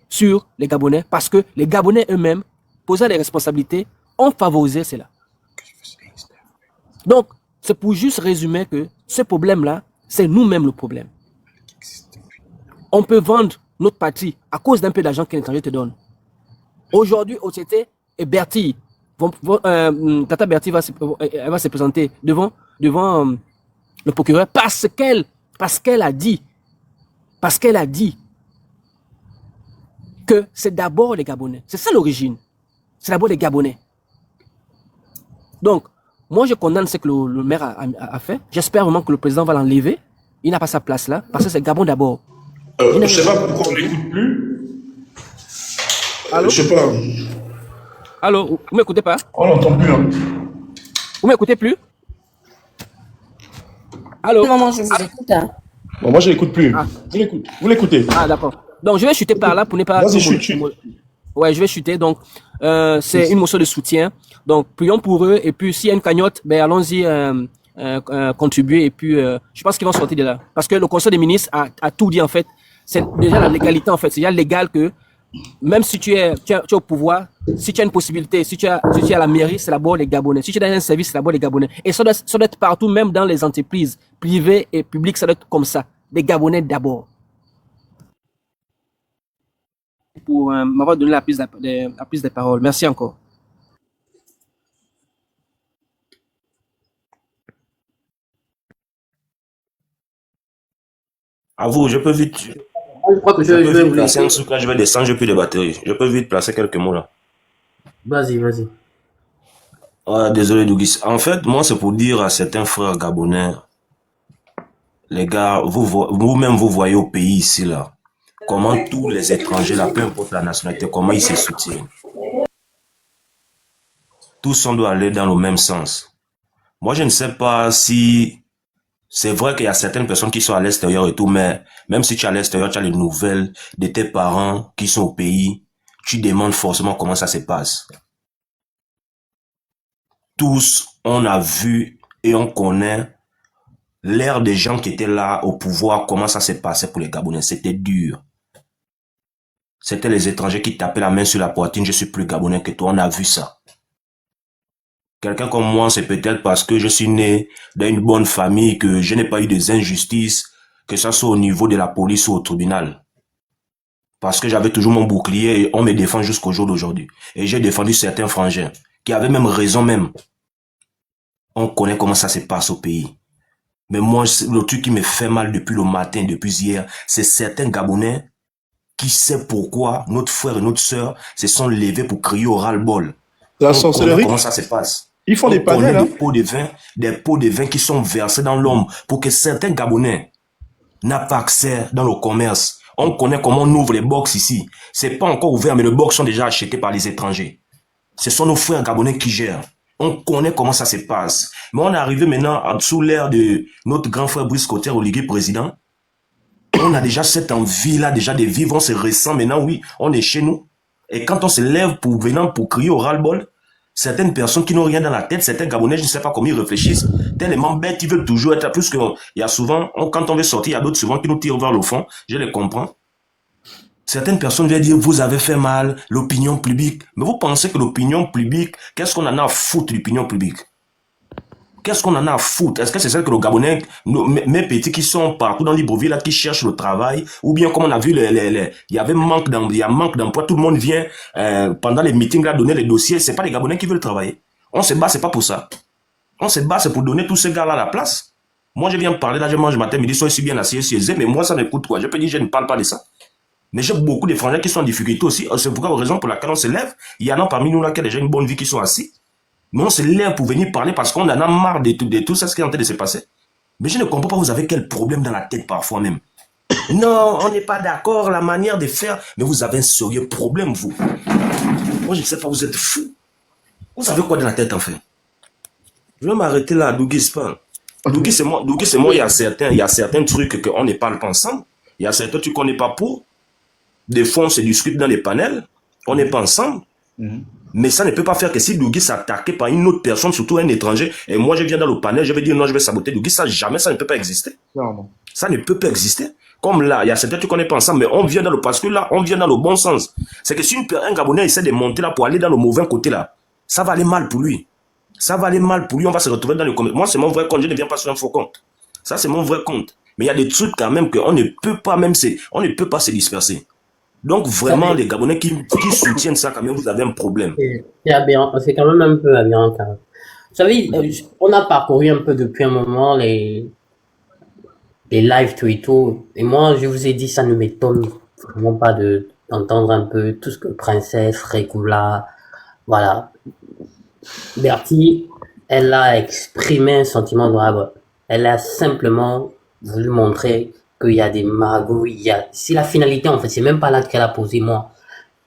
sur les Gabonais, parce que les Gabonais eux-mêmes, posant les responsabilités, ont favorisé cela. Donc, c'est pour juste résumer que ce problème-là, c'est nous-mêmes le problème. On peut vendre notre patrie à cause d'un peu d'argent qu'un étranger te donne. Aujourd'hui, OCT et Bertie, Tata Bertie va se présenter devant le procureur parce qu'elle a dit que c'est d'abord les Gabonais. C'est ça l'origine. C'est d'abord les Gabonais. Donc, moi je condamne ce que le maire a fait. J'espère vraiment que le président va l'enlever. Il n'a pas sa place là, parce que c'est Gabon d'abord. Je ne sais pas pourquoi on n'écoute plus. Allô? Je sais pas. Allô, vous m'écoutez pas? On n'entend plus. Hein. Vous m'écoutez plus? Allô? Maman, je vous écoute. Hein. Bon, moi, je l'écoute plus. Vous l'écoutez. Ah, d'accord. Donc, je vais chuter par là pour ne pas... Vas-y, chute. Ouais, je vais chuter. Donc, c'est une motion de soutien. Donc, prions pour eux. Et puis, s'il y a une cagnotte, ben, allons-y contribuer. Et puis, je pense qu'ils vont sortir de là. Parce que le Conseil des ministres a tout dit, en fait. C'est déjà la légalité, en fait. C'est déjà légal que même si tu es au pouvoir, si tu as une possibilité, si tu es à la mairie, c'est d'abord les Gabonais. Si tu es dans un service, c'est d'abord les Gabonais. Et ça doit être partout, même dans les entreprises privées et publiques, ça doit être comme ça. Les Gabonais d'abord. Pour m'avoir donné la prise de parole. Merci encore. À vous, je peux vite. Je crois que je vais vous placer laisser. un truc là, je vais descendre, je n'ai plus de batterie. Je peux vite placer quelques mots là. Vas-y. Désolé, Dougis. En fait, moi, c'est pour dire à certains frères gabonais, les gars, vous-même, vous voyez au pays ici là, comment tous les étrangers là, peu importe la nationalité, comment ils se soutiennent. Tous on doit aller dans le même sens. Moi, je ne sais pas si... C'est vrai qu'il y a certaines personnes qui sont à l'extérieur et tout, mais même si tu es à l'extérieur, tu as les nouvelles de tes parents qui sont au pays, tu demandes forcément comment ça se passe. Tous, on a vu et on connaît l'ère des gens qui étaient là au pouvoir, comment ça s'est passé pour les Gabonais. C'était dur. C'était les étrangers qui tapaient la main sur la poitrine, je suis plus Gabonais que toi, on a vu ça. Quelqu'un comme moi, c'est peut-être parce que je suis né dans une bonne famille que je n'ai pas eu des injustices, que ce soit au niveau de la police ou au tribunal. Parce que j'avais toujours mon bouclier et on me défend jusqu'au jour d'aujourd'hui. Et j'ai défendu certains frangins qui avaient même raison même. On connaît comment ça se passe au pays. Mais moi, le truc qui me fait mal depuis le matin, depuis hier, c'est certains Gabonais qui savent pourquoi notre frère et notre sœur se sont levés pour crier au ras-le-bol. La sorcellerie. Comment ça se passe? Ils font des panels, hein. Des pots de vin qui sont versés dans l'ombre pour que certains Gabonais n'aient pas accès dans le commerce. On connaît comment on ouvre les box ici. C'est pas encore ouvert, mais les box sont déjà achetés par les étrangers. Ce sont nos frères Gabonais qui gèrent. On connaît comment ça se passe. Mais on est arrivé maintenant sous l'ère de notre grand frère Brice Cotter au Ligue président. On a déjà cette envie-là, déjà de vivre, on se ressent maintenant, oui, on est chez nous. Et quand on se lève pour crier au ras-le-bol, certaines personnes qui n'ont rien dans la tête, certains Gabonais, je ne sais pas comment ils réfléchissent, tellement bêtes, ils veulent toujours être, plus qu'il y a souvent, quand on veut sortir, il y a d'autres souvent qui nous tirent vers le fond, je les comprends. Certaines personnes viennent dire, vous avez fait mal, l'opinion publique. Mais vous pensez que l'opinion publique, qu'est-ce qu'on en a à foutre de l'opinion publique? Qu'est-ce qu'on en a à foutre? Est-ce que c'est celle que les Gabonais, mes petits qui sont partout dans Libreville, là, qui cherchent le travail, ou bien comme on a vu, il y avait manque d'emploi, tout le monde vient, pendant les meetings, là, donner les dossiers, c'est pas les Gabonais qui veulent travailler. On se bat, c'est pas pour ça. On se bat, c'est pour donner tous ces gars-là la place. Moi, je viens parler, là, je mange matin, midi, soir, je suis bien assis, mais moi, ça m'écoute quoi. Je peux dire, je ne parle pas de ça. Mais j'ai beaucoup d'étrangers qui sont en difficulté aussi. C'est pourquoi, la raison pour laquelle on se lève. Il y en a parmi nous là qui ont déjà une bonne vie qui sont assis. Mais on se lève pour venir parler parce qu'on en a marre de tout ça, ce qui est en train de se passer. Mais je ne comprends pas, vous avez quel problème dans la tête parfois même. Non, on n'est pas d'accord, la manière de faire. Mais vous avez un sérieux problème, vous. Moi, je ne sais pas, vous êtes fou. Vous savez quoi dans la tête, en fait? Je vais m'arrêter là, Dougui Span. Dougui, c'est moi, il y a certains trucs qu'on ne parle pas ensemble. Il y a certains trucs qu'on n'est pas pour. Des fois, on se discute dans les panels. On n'est pas ensemble. Mais ça ne peut pas faire que si Dougui s'attaquait par une autre personne, surtout un étranger, et moi je viens dans le panel, je vais dire non, je vais saboter Dougui, ça jamais, ça ne peut pas exister. Non. Ça ne peut pas exister. Comme là, il y a certains trucs qu'on n'est pas ensemble, mais on vient dans le, parce que là, on vient dans le bon sens. C'est que si un Gabonais essaie de monter là pour aller dans le mauvais côté là, ça va aller mal pour lui. Ça va aller mal pour lui, on va se retrouver dans le commerce. Moi, c'est mon vrai compte, je ne viens pas sur un faux compte. Ça, c'est mon vrai compte. Mais il y a des trucs quand même qu'on ne peut pas même on ne peut pas se disperser. Donc vraiment, les Gabonais qui soutiennent ça, quand même, vous avez un problème. C'est aberrant, c'est quand même un peu aberrant. Quand même. Vous savez, on a parcouru un peu depuis un moment les lives Twitter, et moi, je vous ai dit, ça ne m'étonne vraiment pas d'entendre un peu tout ce que Princesse, Rekula, voilà. Bertie, elle a exprimé un sentiment honorable. Elle a simplement voulu montrer qu'il y a des magouilles, c'est la finalité en fait, c'est même pas là qu'elle a posé moi.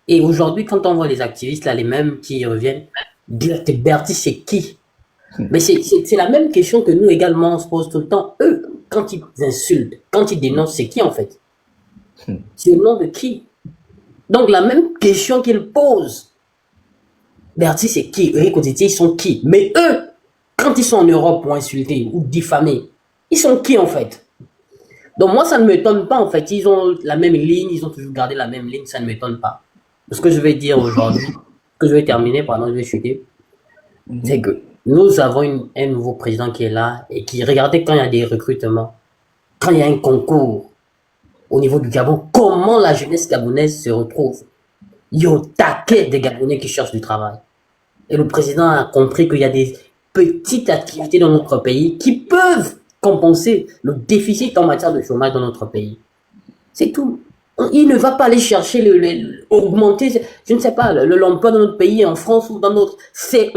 Et aujourd'hui, quand on voit les activistes là, les mêmes qui reviennent, dire que Bertie c'est qui? Mais c'est la même question que nous également on se pose tout le temps. Eux, quand ils insultent, quand ils dénoncent, c'est qui en fait? C'est le nom de qui? Donc la même question qu'ils posent. Bertie c'est qui? Eric Otitier, ils sont qui? Mais eux, quand ils sont en Europe pour insulter ou diffamer, ils sont qui en fait? Donc moi, ça ne m'étonne pas, en fait. Ils ont la même ligne, ils ont toujours gardé la même ligne, ça ne m'étonne pas. Ce que je vais dire aujourd'hui, que je vais terminer, pardon, je vais chuter, c'est que nous avons un nouveau président qui est là et qui, regardez, quand il y a des recrutements, quand il y a un concours au niveau du Gabon, comment la jeunesse gabonaise se retrouve. Il y a au taquet des Gabonais qui cherchent du travail. Et le président a compris qu'il y a des petites activités dans notre pays qui peuvent compenser le déficit en matière de chômage dans notre pays. C'est tout. Il ne va pas aller chercher, augmenter, je ne sais pas, l'emploi dans notre pays, en France ou dans notre... C'est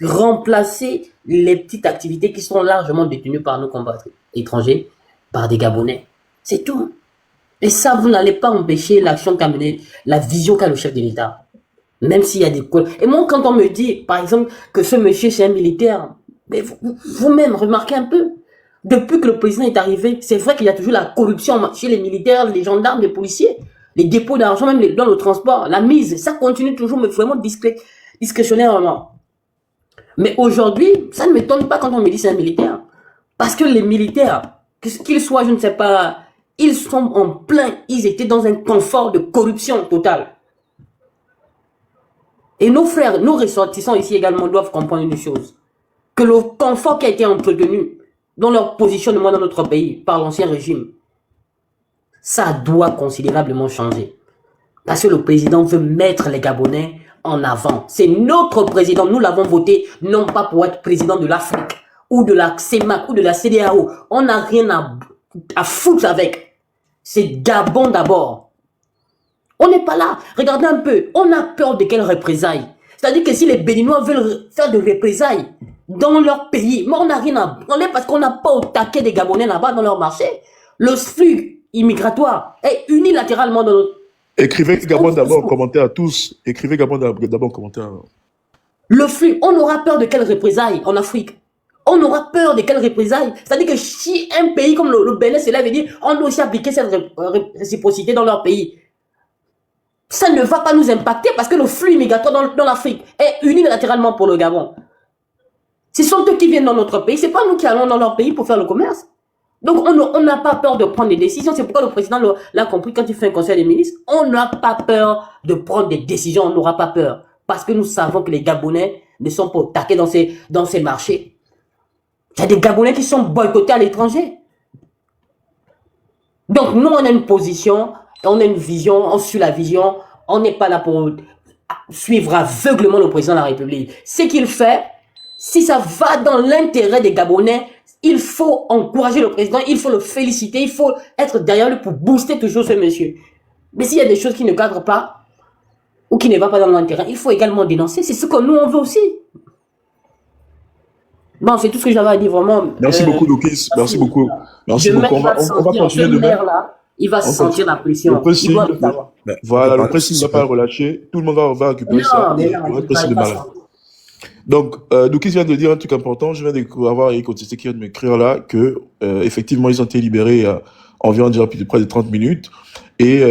remplacer les petites activités qui sont largement détenues par nos compatriotes étrangers, par des Gabonais. C'est tout. Et ça, vous n'allez pas empêcher l'action qu'a menée, la vision qu'a le chef de l'État. Même s'il y a des... Et moi, quand on me dit, par exemple, que ce monsieur, c'est un militaire, mais vous-même, remarquez un peu. Depuis que le président est arrivé, c'est vrai qu'il y a toujours la corruption chez les militaires, les gendarmes, les policiers, les dépôts d'argent, même dans le transport, la mise, ça continue toujours, mais vraiment discrétionnairement. Mais aujourd'hui, ça ne m'étonne pas quand on me dit c'est un militaire. Parce que les militaires, qu'ils soient, je ne sais pas, ils sont en plein, ils étaient dans un confort de corruption totale. Et nos frères, nos ressortissants ici également doivent comprendre une chose. Que le confort qui a été entretenu dans leur positionnement dans notre pays par l'ancien régime, ça doit considérablement changer. Parce que le président veut mettre les Gabonais en avant. C'est notre président, nous l'avons voté, non pas pour être président de l'Afrique, ou de la CEMAC, ou de la CEDEAO. On n'a rien à foutre avec. C'est Gabon d'abord. On n'est pas là. Regardez un peu, on a peur de quelles représailles. C'est-à-dire que si les Béninois veulent faire de représailles dans leur pays, mais on n'a rien à branler parce qu'on n'a pas au taquet des Gabonais là-bas dans leur marché. Le flux immigratoire est unilatéralement dans notre... Écrivez Gabon d'abord, commentaire à tous. Écrivez Gabon d'abord, commentaire. Le flux, on aura peur de quelles représailles en Afrique? On aura peur de quelles représailles? C'est-à-dire que si un pays comme le Bénin se lève et dit on doit aussi appliquer cette réciprocité dans leur pays, ça ne va pas nous impacter parce que le flux immigratoire dans l'Afrique est unilatéralement pour le Gabon. Ce sont eux qui viennent dans notre pays, c'est pas nous qui allons dans leur pays pour faire le commerce. Donc on n'a pas peur de prendre des décisions, c'est pourquoi le président l'a compris quand il fait un conseil des ministres. On n'a pas peur de prendre des décisions, on n'aura pas peur. Parce que nous savons que les Gabonais ne sont pas attaqués dans ces marchés. Il y a des Gabonais qui sont boycottés à l'étranger. Donc nous on a une position, on a une vision, on suit la vision, on n'est pas là pour suivre aveuglement le président de la République. Ce qu'il fait, si ça va dans l'intérêt des Gabonais, il faut encourager le président, il faut le féliciter, il faut être derrière lui pour booster toujours ce monsieur. Mais s'il y a des choses qui ne cadrent pas, ou qui ne vont pas dans l'intérêt, il faut également dénoncer. C'est ce que nous, on veut aussi. Bon, c'est tout ce que j'avais à dire, vraiment. Merci beaucoup, Dokis. Merci beaucoup. Merci beaucoup. On va continuer demain. Il va sentir la pression. Le doit le savoir. Voilà, le pressing ne va pas le relâcher. Tout le monde va récupérer ça. On va presser de malade. Donc, Dokis vient de dire un truc important. Je viens d'avoir écouté ce qui vient de m'écrire là, que effectivement, ils ont été libérés environ déjà plus de près de 30 minutes. Et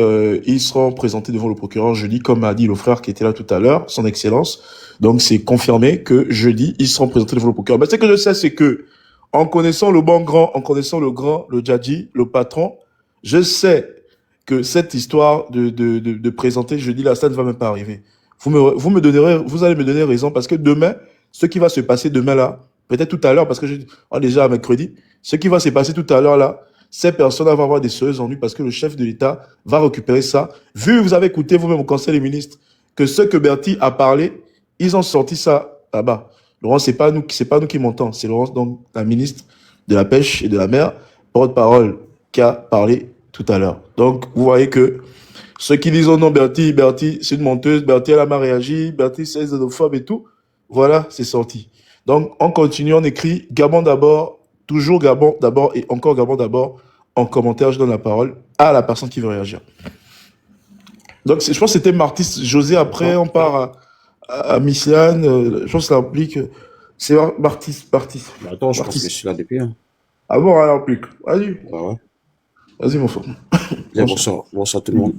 ils seront présentés devant le procureur jeudi, comme a dit le frère qui était là tout à l'heure, son excellence. Donc, c'est confirmé que jeudi, ils seront présentés devant le procureur. Mais ce que je sais, c'est que, en connaissant le bon grand, en connaissant le grand, le djadji, le patron, je sais que cette histoire de présenter jeudi là, ça ne va même pas arriver. Vous allez me donner raison parce que demain, ce qui va se passer demain là, peut-être tout à l'heure, parce que on est déjà à mercredi, ce qui va se passer tout à l'heure là, ces personnes vont avoir des sérieux ennuis parce que le chef de l'État va récupérer ça. Vous avez écouté vous-même au Conseil des ministres que ce que Bertie a parlé, ils ont sorti ça là-bas. Laurence, c'est pas nous qui montons, c'est Laurence, donc la ministre de la Pêche et de la Mer, porte-parole, qui a parlé tout à l'heure. Donc, vous voyez que ceux qui disent, oh non, Bertie, c'est une menteuse, Bertie, elle a mal réagi, Bertie, c'est xénophobe et tout. Voilà, c'est sorti. Donc, on continue, on écrit Gabon d'abord, toujours Gabon d'abord et encore Gabon d'abord. En commentaire, je donne la parole à la personne qui veut réagir. Donc, je pense que c'était Martis José. Après, on part à Missiane. Je pense que ça implique. C'est Martis. Attends, je pense que je suis là depuis. Hein. Ah bon, alors implique. Vas-y. Ah ouais. Vas-y, mon frère. Bonsoir tout le monde.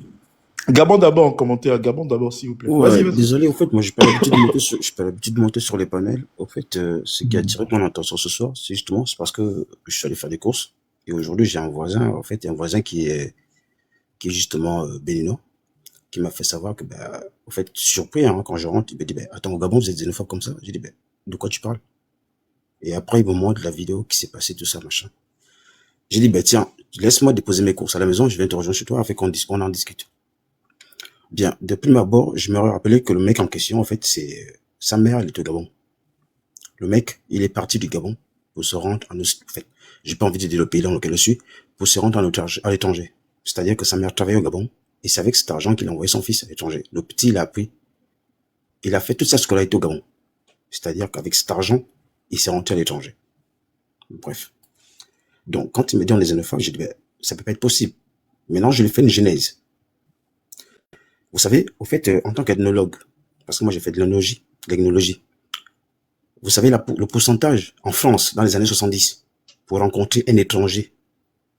Gabon d'abord en commentaire. Gabon d'abord, s'il vous plaît. Ouais, vas-y. Désolé, en fait, moi, j'ai pas l'habitude de monter sur les panels. En fait, ce qui a attiré mon attention ce soir, c'est parce que je suis allé faire des courses. Et aujourd'hui, j'ai un voisin, qui est justement béninois, qui m'a fait savoir que, en fait, surpris, hein, quand je rentre, il me dit, attends, au Gabon, vous êtes xénophobe comme ça? J'ai dit, de quoi tu parles? Et après, il me montre la vidéo qui s'est passée, tout ça, machin. J'ai dit, tiens, laisse-moi déposer mes courses à la maison, je viens te rejoindre chez toi, afin qu'on en discute. Bien, depuis ma abord, je me rappelé que le mec en question, en fait, sa mère, elle est au Gabon. Le mec, il est parti du Gabon pour se rendre j'ai pas envie de dire le pays dans lequel je suis, pour se rendre à l'étranger. C'est-à-dire que sa mère travaillait au Gabon, et c'est avec cet argent qu'il a envoyé son fils à l'étranger. Le petit, il a appris, il a fait toute sa scolarité au Gabon. C'est-à-dire qu'avec cet argent, il s'est rentré à l'étranger. Bref. Donc, quand il me dit on est xénophobe, j'ai dit, ça peut pas être possible. Maintenant, je lui fais une genèse. Vous savez, au fait, en tant qu'ethnologue, parce que moi j'ai fait de l'ethnologie, vous savez le pourcentage en France, dans les années 70, pour rencontrer un étranger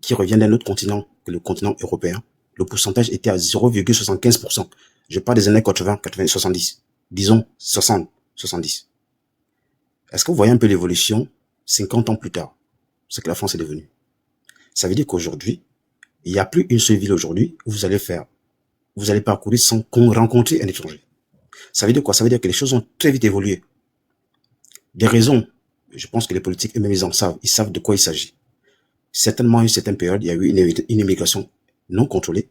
qui revient d'un autre continent que le continent européen, le pourcentage était à 0,75%. Je parle des années 80, 70. Disons 60, 70. Est-ce que vous voyez un peu l'évolution 50 ans plus tard, ce que la France est devenue? Ça veut dire qu'aujourd'hui, il n'y a plus une seule ville aujourd'hui où vous allez parcourir sans rencontrer un étranger. Ça veut dire quoi? Ça veut dire que les choses ont très vite évolué. Des raisons, je pense que les politiques eux-mêmes, ils savent de quoi il s'agit. Certainement, à une certaine période, il y a eu une immigration non contrôlée,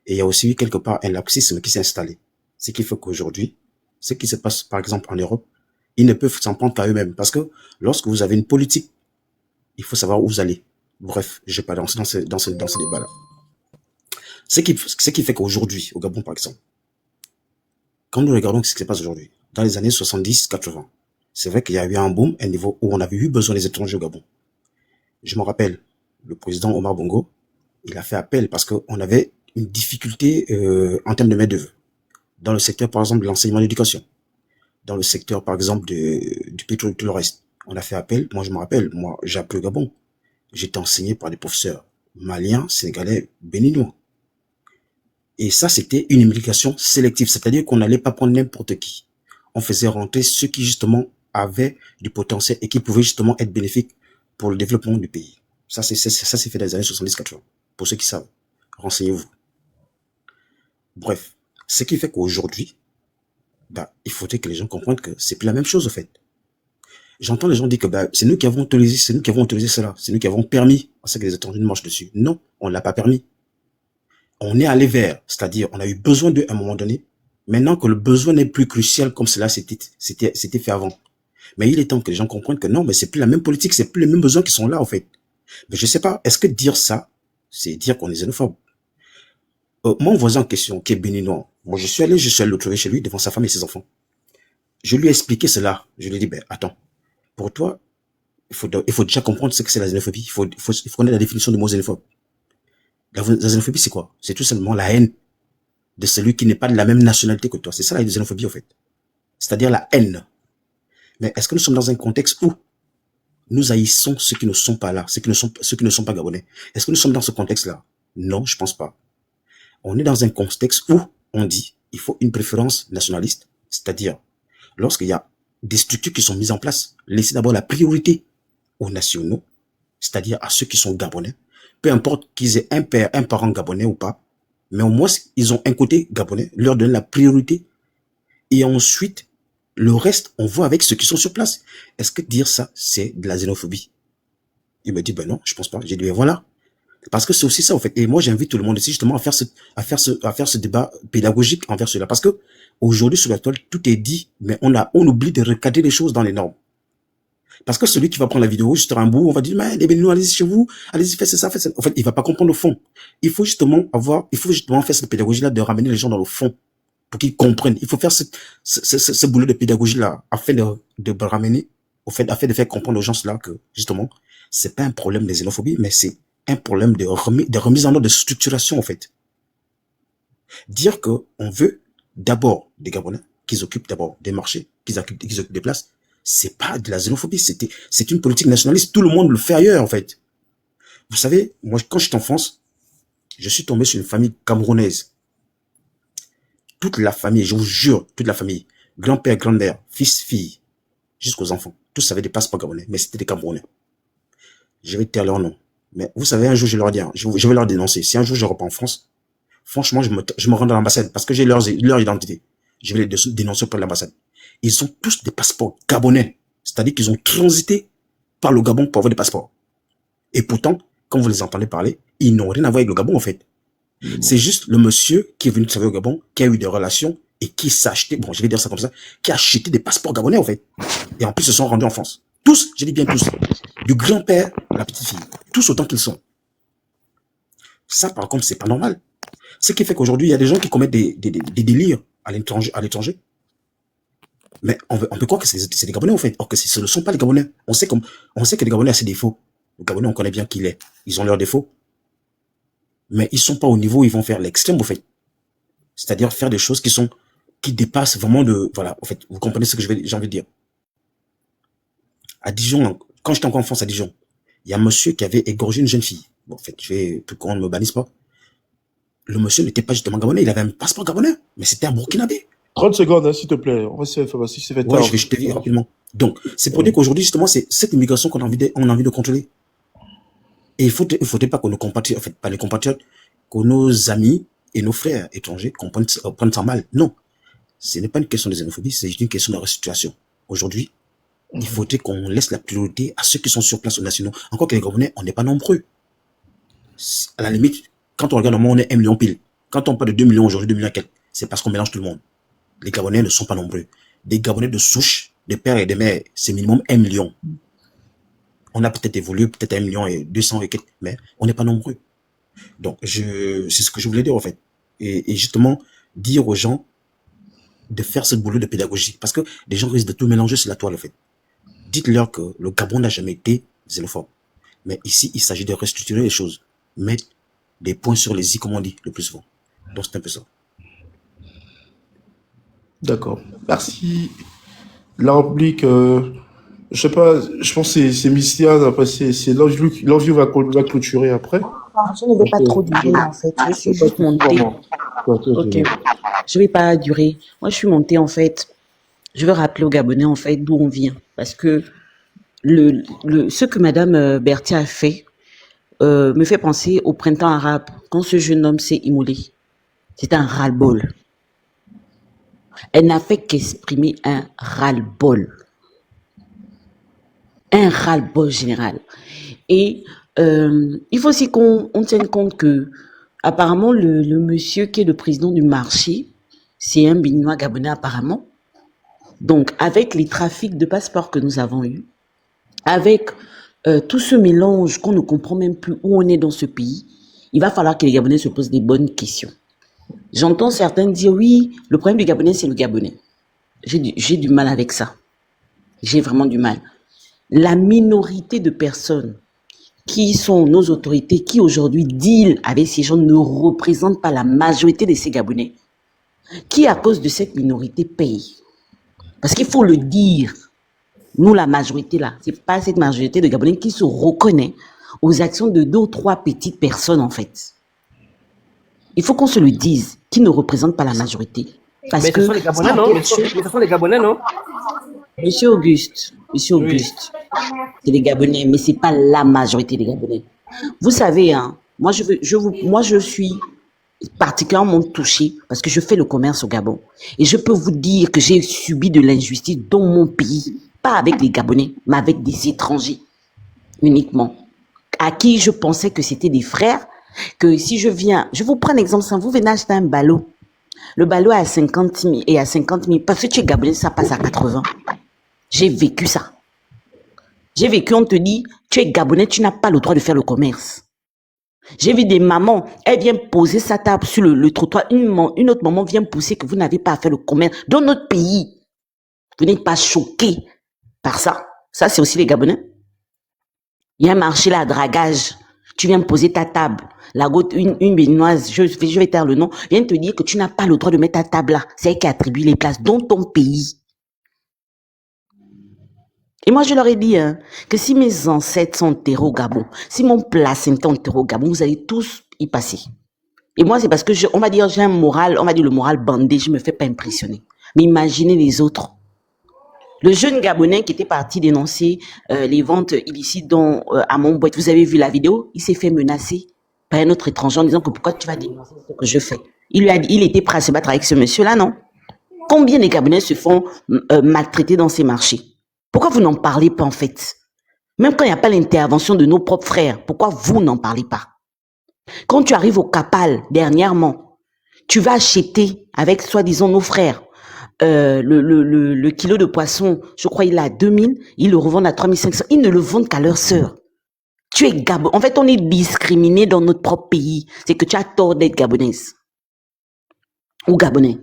et il y a aussi eu quelque part un laxisme qui s'est installé. Ce qui fait qu'aujourd'hui, ce qui se passe par exemple en Europe, ils ne peuvent s'en prendre qu'à eux-mêmes, parce que lorsque vous avez une politique, il faut savoir où vous allez. Bref, je vais pas dans ce débat-là. Ce qui fait qu'aujourd'hui, au Gabon par exemple, quand nous regardons ce qui se passe aujourd'hui, dans les années 70-80, c'est vrai qu'il y a eu un boom, un niveau où on avait eu besoin des étrangers au Gabon. Je me rappelle, le président Omar Bongo, il a fait appel parce qu'on avait une difficulté en termes de main-d'œuvre. Dans le secteur, par exemple, de l'enseignement et de l'éducation. Dans le secteur, par exemple, du pétrole et tout le reste. On a fait appel, moi je me rappelle, j'ai appris au Gabon. J'étais enseigné par des professeurs maliens, sénégalais, béninois. Et ça, c'était une immigration sélective, c'est-à-dire qu'on n'allait pas prendre n'importe qui. On faisait rentrer ceux qui, justement, avaient du potentiel et qui pouvaient, justement, être bénéfiques pour le développement du pays. Ça, c'est fait dans les années 70-80. Pour ceux qui savent, renseignez-vous. Bref, ce qui fait qu'aujourd'hui, il faudrait que les gens comprennent que c'est plus la même chose, en fait. J'entends les gens dire que c'est nous qui avons autorisé cela, c'est nous qui avons permis à ce que les étrangers marchent dessus. Non, on ne l'a pas permis. On est allé vers, c'est-à-dire on a eu besoin d'eux à un moment donné, Maintenant que le besoin n'est plus crucial comme cela c'était fait avant. Mais il est temps que les gens comprennent que non, mais c'est plus la même politique, c'est plus les mêmes besoins qui sont là, en fait. Mais je sais pas, est-ce que dire ça, c'est dire qu'on est xénophobe? Mon voisin en question, qui est béninois, moi je suis allé le trouver chez lui devant sa femme et ses enfants. Je lui ai expliqué cela. Je lui ai dit, ben attends, pour toi, il faut déjà comprendre ce que c'est la xénophobie. Il faut connaître la définition du mot xénophobe. La xénophobie, c'est quoi? C'est tout simplement la haine de celui qui n'est pas de la même nationalité que toi. C'est ça la xénophobie, en fait. C'est-à-dire la haine. Mais est-ce que nous sommes dans un contexte où nous haïssons ceux qui ne sont pas là, ceux qui ne sont pas gabonais? Est-ce que nous sommes dans ce contexte-là? Non, je pense pas. On est dans un contexte où on dit il faut une préférence nationaliste, c'est-à-dire lorsqu'il y a des structures qui sont mises en place, laissez d'abord la priorité aux nationaux, c'est-à-dire à ceux qui sont gabonais, peu importe qu'ils aient un parent gabonais ou pas, mais au moins ils ont un côté gabonais, leur donner la priorité, et ensuite le reste on voit avec ceux qui sont sur place. Est-ce que dire ça c'est de la xénophobie? Il me dit ben non, je pense pas. J'ai dit ben voilà, parce que c'est aussi ça en fait. Et moi j'invite tout le monde ici justement à faire ce débat pédagogique envers cela, parce que aujourd'hui sur la toile tout est dit, mais on oublie de recadrer les choses dans les normes. Parce que celui qui va prendre la vidéo juste un bout, on va dire mais les Béninois, allez-y chez vous, allez-y faites ça, faites ça. En fait il va pas comprendre le fond. Il faut justement faire cette pédagogie là, de ramener les gens dans le fond pour qu'ils comprennent. Il faut faire ce boulot de pédagogie là afin de ramener afin de faire comprendre aux gens cela que justement c'est pas un problème de xénophobie, mais c'est un problème de remise en ordre, de structuration en fait. Dire que on veut d'abord des Gabonais qu'ils occupent d'abord des marchés, qu'ils occupent des places, c'est pas de la xénophobie, c'est une politique nationaliste. Tout le monde le fait ailleurs en fait. Vous savez, moi quand j'étais en France, je suis tombé sur une famille camerounaise. Toute la famille, je vous jure, toute la famille, grand-père, grand-mère, fils, fille, jusqu'aux enfants, tous avaient des passeports gabonais, mais c'était des Camerounais. Je vais taire leur nom. Mais vous savez, un jour, je leur dis, je vais leur dénoncer. Si un jour je repars en France, franchement, je me rends dans l'ambassade parce que j'ai leur identité. Je vais les dénoncer auprès de l'ambassade. Ils ont tous des passeports gabonais. C'est-à-dire qu'ils ont transité par le Gabon pour avoir des passeports. Et pourtant, quand vous les entendez parler, ils n'ont rien à voir avec le Gabon, en fait. C'est juste le monsieur qui est venu travailler au Gabon, qui a eu des relations et qui s'est acheté, bon, je vais dire ça comme ça, qui a acheté des passeports gabonais, en fait. Et en plus, se sont rendus en France. Tous, je dis bien tous. Du grand-père à la petite fille. Tous autant qu'ils sont. Ça, par contre, c'est pas normal. Ce qui fait qu'aujourd'hui, il y a des gens qui commettent des délires à l'étranger. Mais on peut croire que c'est des Gabonais, en fait. Or que ce ne sont pas les Gabonais. On sait que les Gabonais ont ses défauts. Les Gabonais, on connaît bien qui il est. Ils ont leurs défauts. Mais ils sont pas au niveau où ils vont faire l'extrême, en fait. C'est-à-dire faire des choses qui dépassent vraiment voilà, en fait, vous comprenez ce que j'ai envie de dire. À Dijon, quand j'étais encore en France à Dijon, il y a un monsieur qui avait égorgé une jeune fille. Bon, en fait, tout qu'on ne me bannisse pas. Le monsieur n'était pas justement gabonais, il avait un passeport gabonais, mais c'était un Burkinabé. 30 secondes, hein, s'il te plaît. On va se faire ouais, je te dis rapidement. Donc, c'est pour dire qu'aujourd'hui, justement, c'est cette immigration qu'on a envie de contrôler. Et il faudrait pas que nos compatriotes, en fait, pas les compatriotes, que nos amis et nos frères étrangers prennent ça mal. Non. Ce n'est pas une question de xénophobie, c'est une question de restitution. Aujourd'hui, il faudrait qu'on laisse la priorité à ceux qui sont sur place aux nationaux. Encore que les Gabonais, on n'est pas nombreux. À la limite, quand on regarde, on est 1 million pile. Quand on parle de 2 millions aujourd'hui, 2 millions quelques, c'est parce qu'on mélange tout le monde. Les Gabonais ne sont pas nombreux. Des Gabonais de souche, des pères et des mères, c'est minimum 1 million. On a peut-être évolué, peut-être 1 million et 200 et quelques, mais on n'est pas nombreux. Donc, c'est ce que je voulais dire, en fait. Et justement, dire aux gens de faire ce boulot de pédagogie. Parce que les gens risquent de tout mélanger sur la toile, en fait. Dites-leur que le Gabon n'a jamais été xénophobe. Mais ici, il s'agit de restructurer les choses. Mettre des points sur les i, comme on dit, le plus souvent. Donc, c'est un peu ça. D'accord. Merci. La réplique, je sais pas, je pense que c'est Mistia, après c'est l'envie va clôturer après. Je ne vais pas trop durer en fait, je suis juste montée. Ok, je vais pas durer. Moi je suis montée en fait, je veux rappeler aux Gabonais en fait d'où on vient. Parce que ce que Madame Berthier a fait me fait penser au printemps arabe, quand ce jeune homme s'est immolé. C'était un ras-le-bol. Elle n'a fait qu'exprimer un ras-le-bol. Un ras-le-bol général. Et il faut aussi qu'on tienne compte que apparemment le monsieur qui est le président du marché c'est un Béninois gabonais apparemment. Donc, avec les trafics de passeports que nous avons eus, avec tout ce mélange qu'on ne comprend même plus où on est dans ce pays, il va falloir que les Gabonais se posent des bonnes questions. J'entends certains dire, oui, le problème du Gabonais, c'est le Gabonais. J'ai du mal avec ça. J'ai vraiment du mal. La minorité de personnes qui sont nos autorités, qui aujourd'hui deal avec ces gens, ne représentent pas la majorité de ces Gabonais, qui, à cause de cette minorité, payent. Parce qu'il faut le dire, nous, la majorité là, c'est pas cette majorité de Gabonais qui se reconnaît aux actions de 2 ou 3 petites personnes, en fait. Il faut qu'on se le dise, qui ne représentent pas la majorité. Parce Mais que ce sont les Gabonais, non? Mais ce sont les Gabonais, non? Monsieur Auguste, c'est les Gabonais, mais c'est pas la majorité des Gabonais. Vous savez, hein, moi je suis particulièrement touchée parce que je fais le commerce au Gabon. Et je peux vous dire que j'ai subi de l'injustice dans mon pays, pas avec les Gabonais, mais avec des étrangers uniquement, à qui je pensais que c'était des frères, que si je viens, je vous prends un exemple simple, vous venez acheter un ballot. Le ballot est à 50 000 et à 50 000, parce que tu es Gabonais, ça passe à 80. J'ai vécu ça. J'ai vécu, on te dit, tu es Gabonais, tu n'as pas le droit de faire le commerce. J'ai vu des mamans, elles viennent poser sa table sur le trottoir, une autre maman vient pousser que vous n'avez pas à faire le commerce. Dans notre pays, vous n'êtes pas choqués par ça. Ça, c'est aussi les Gabonais. Il y a un marché là, à dragage. Tu viens poser ta table. La goutte, une béninoise, je vais taire le nom, vient te dire que tu n'as pas le droit de mettre ta table là. C'est elle qui attribue les places dans ton pays. Et moi, je leur ai dit hein, que si mes ancêtres sont enterrés au Gabon, si mon placenta est enterré au Gabon, vous allez tous y passer. Et moi, c'est parce que on va dire j'ai un moral, on va dire le moral bandé, je me fais pas impressionner. Mais imaginez les autres. Le jeune Gabonais qui était parti dénoncer les ventes illicites à Montboîte, vous avez vu la vidéo, il s'est fait menacer par un autre étranger en disant que pourquoi tu vas dénoncer ce que je fais. Il était prêt à se battre avec ce monsieur-là, non? Combien de Gabonais se font maltraiter dans ces marchés? Pourquoi vous n'en parlez pas en fait? Même quand il n'y a pas l'intervention de nos propres frères, pourquoi vous n'en parlez pas? Quand tu arrives au Capal, dernièrement, tu vas acheter avec soi-disant nos frères le kilo de poisson, je crois il est à 2000, ils le revendent à 3500, ils ne le vendent qu'à leur sœur. Tu es Gabon. En fait, on est discriminé dans notre propre pays. C'est que tu as tort d'être gabonaise ou gabonais.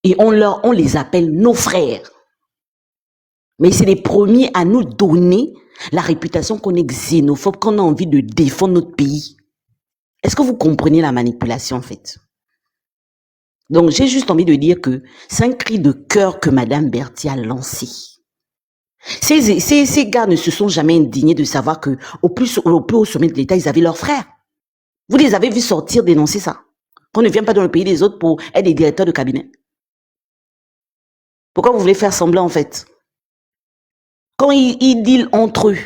Et on les appelle nos frères. Mais c'est les premiers à nous donner la réputation qu'on est xénophobe, qu'on a envie de défendre notre pays. Est-ce que vous comprenez la manipulation en fait? Donc j'ai juste envie de dire que c'est un cri de cœur que Madame Berthier a lancé. Ces gars ne se sont jamais indignés de savoir que au plus haut sommet de l'État, ils avaient leurs frères. Vous les avez vus sortir dénoncer ça. Qu'on ne vient pas dans le pays des autres pour être des directeurs de cabinet. Pourquoi vous voulez faire semblant en fait? Quand ils dealent entre eux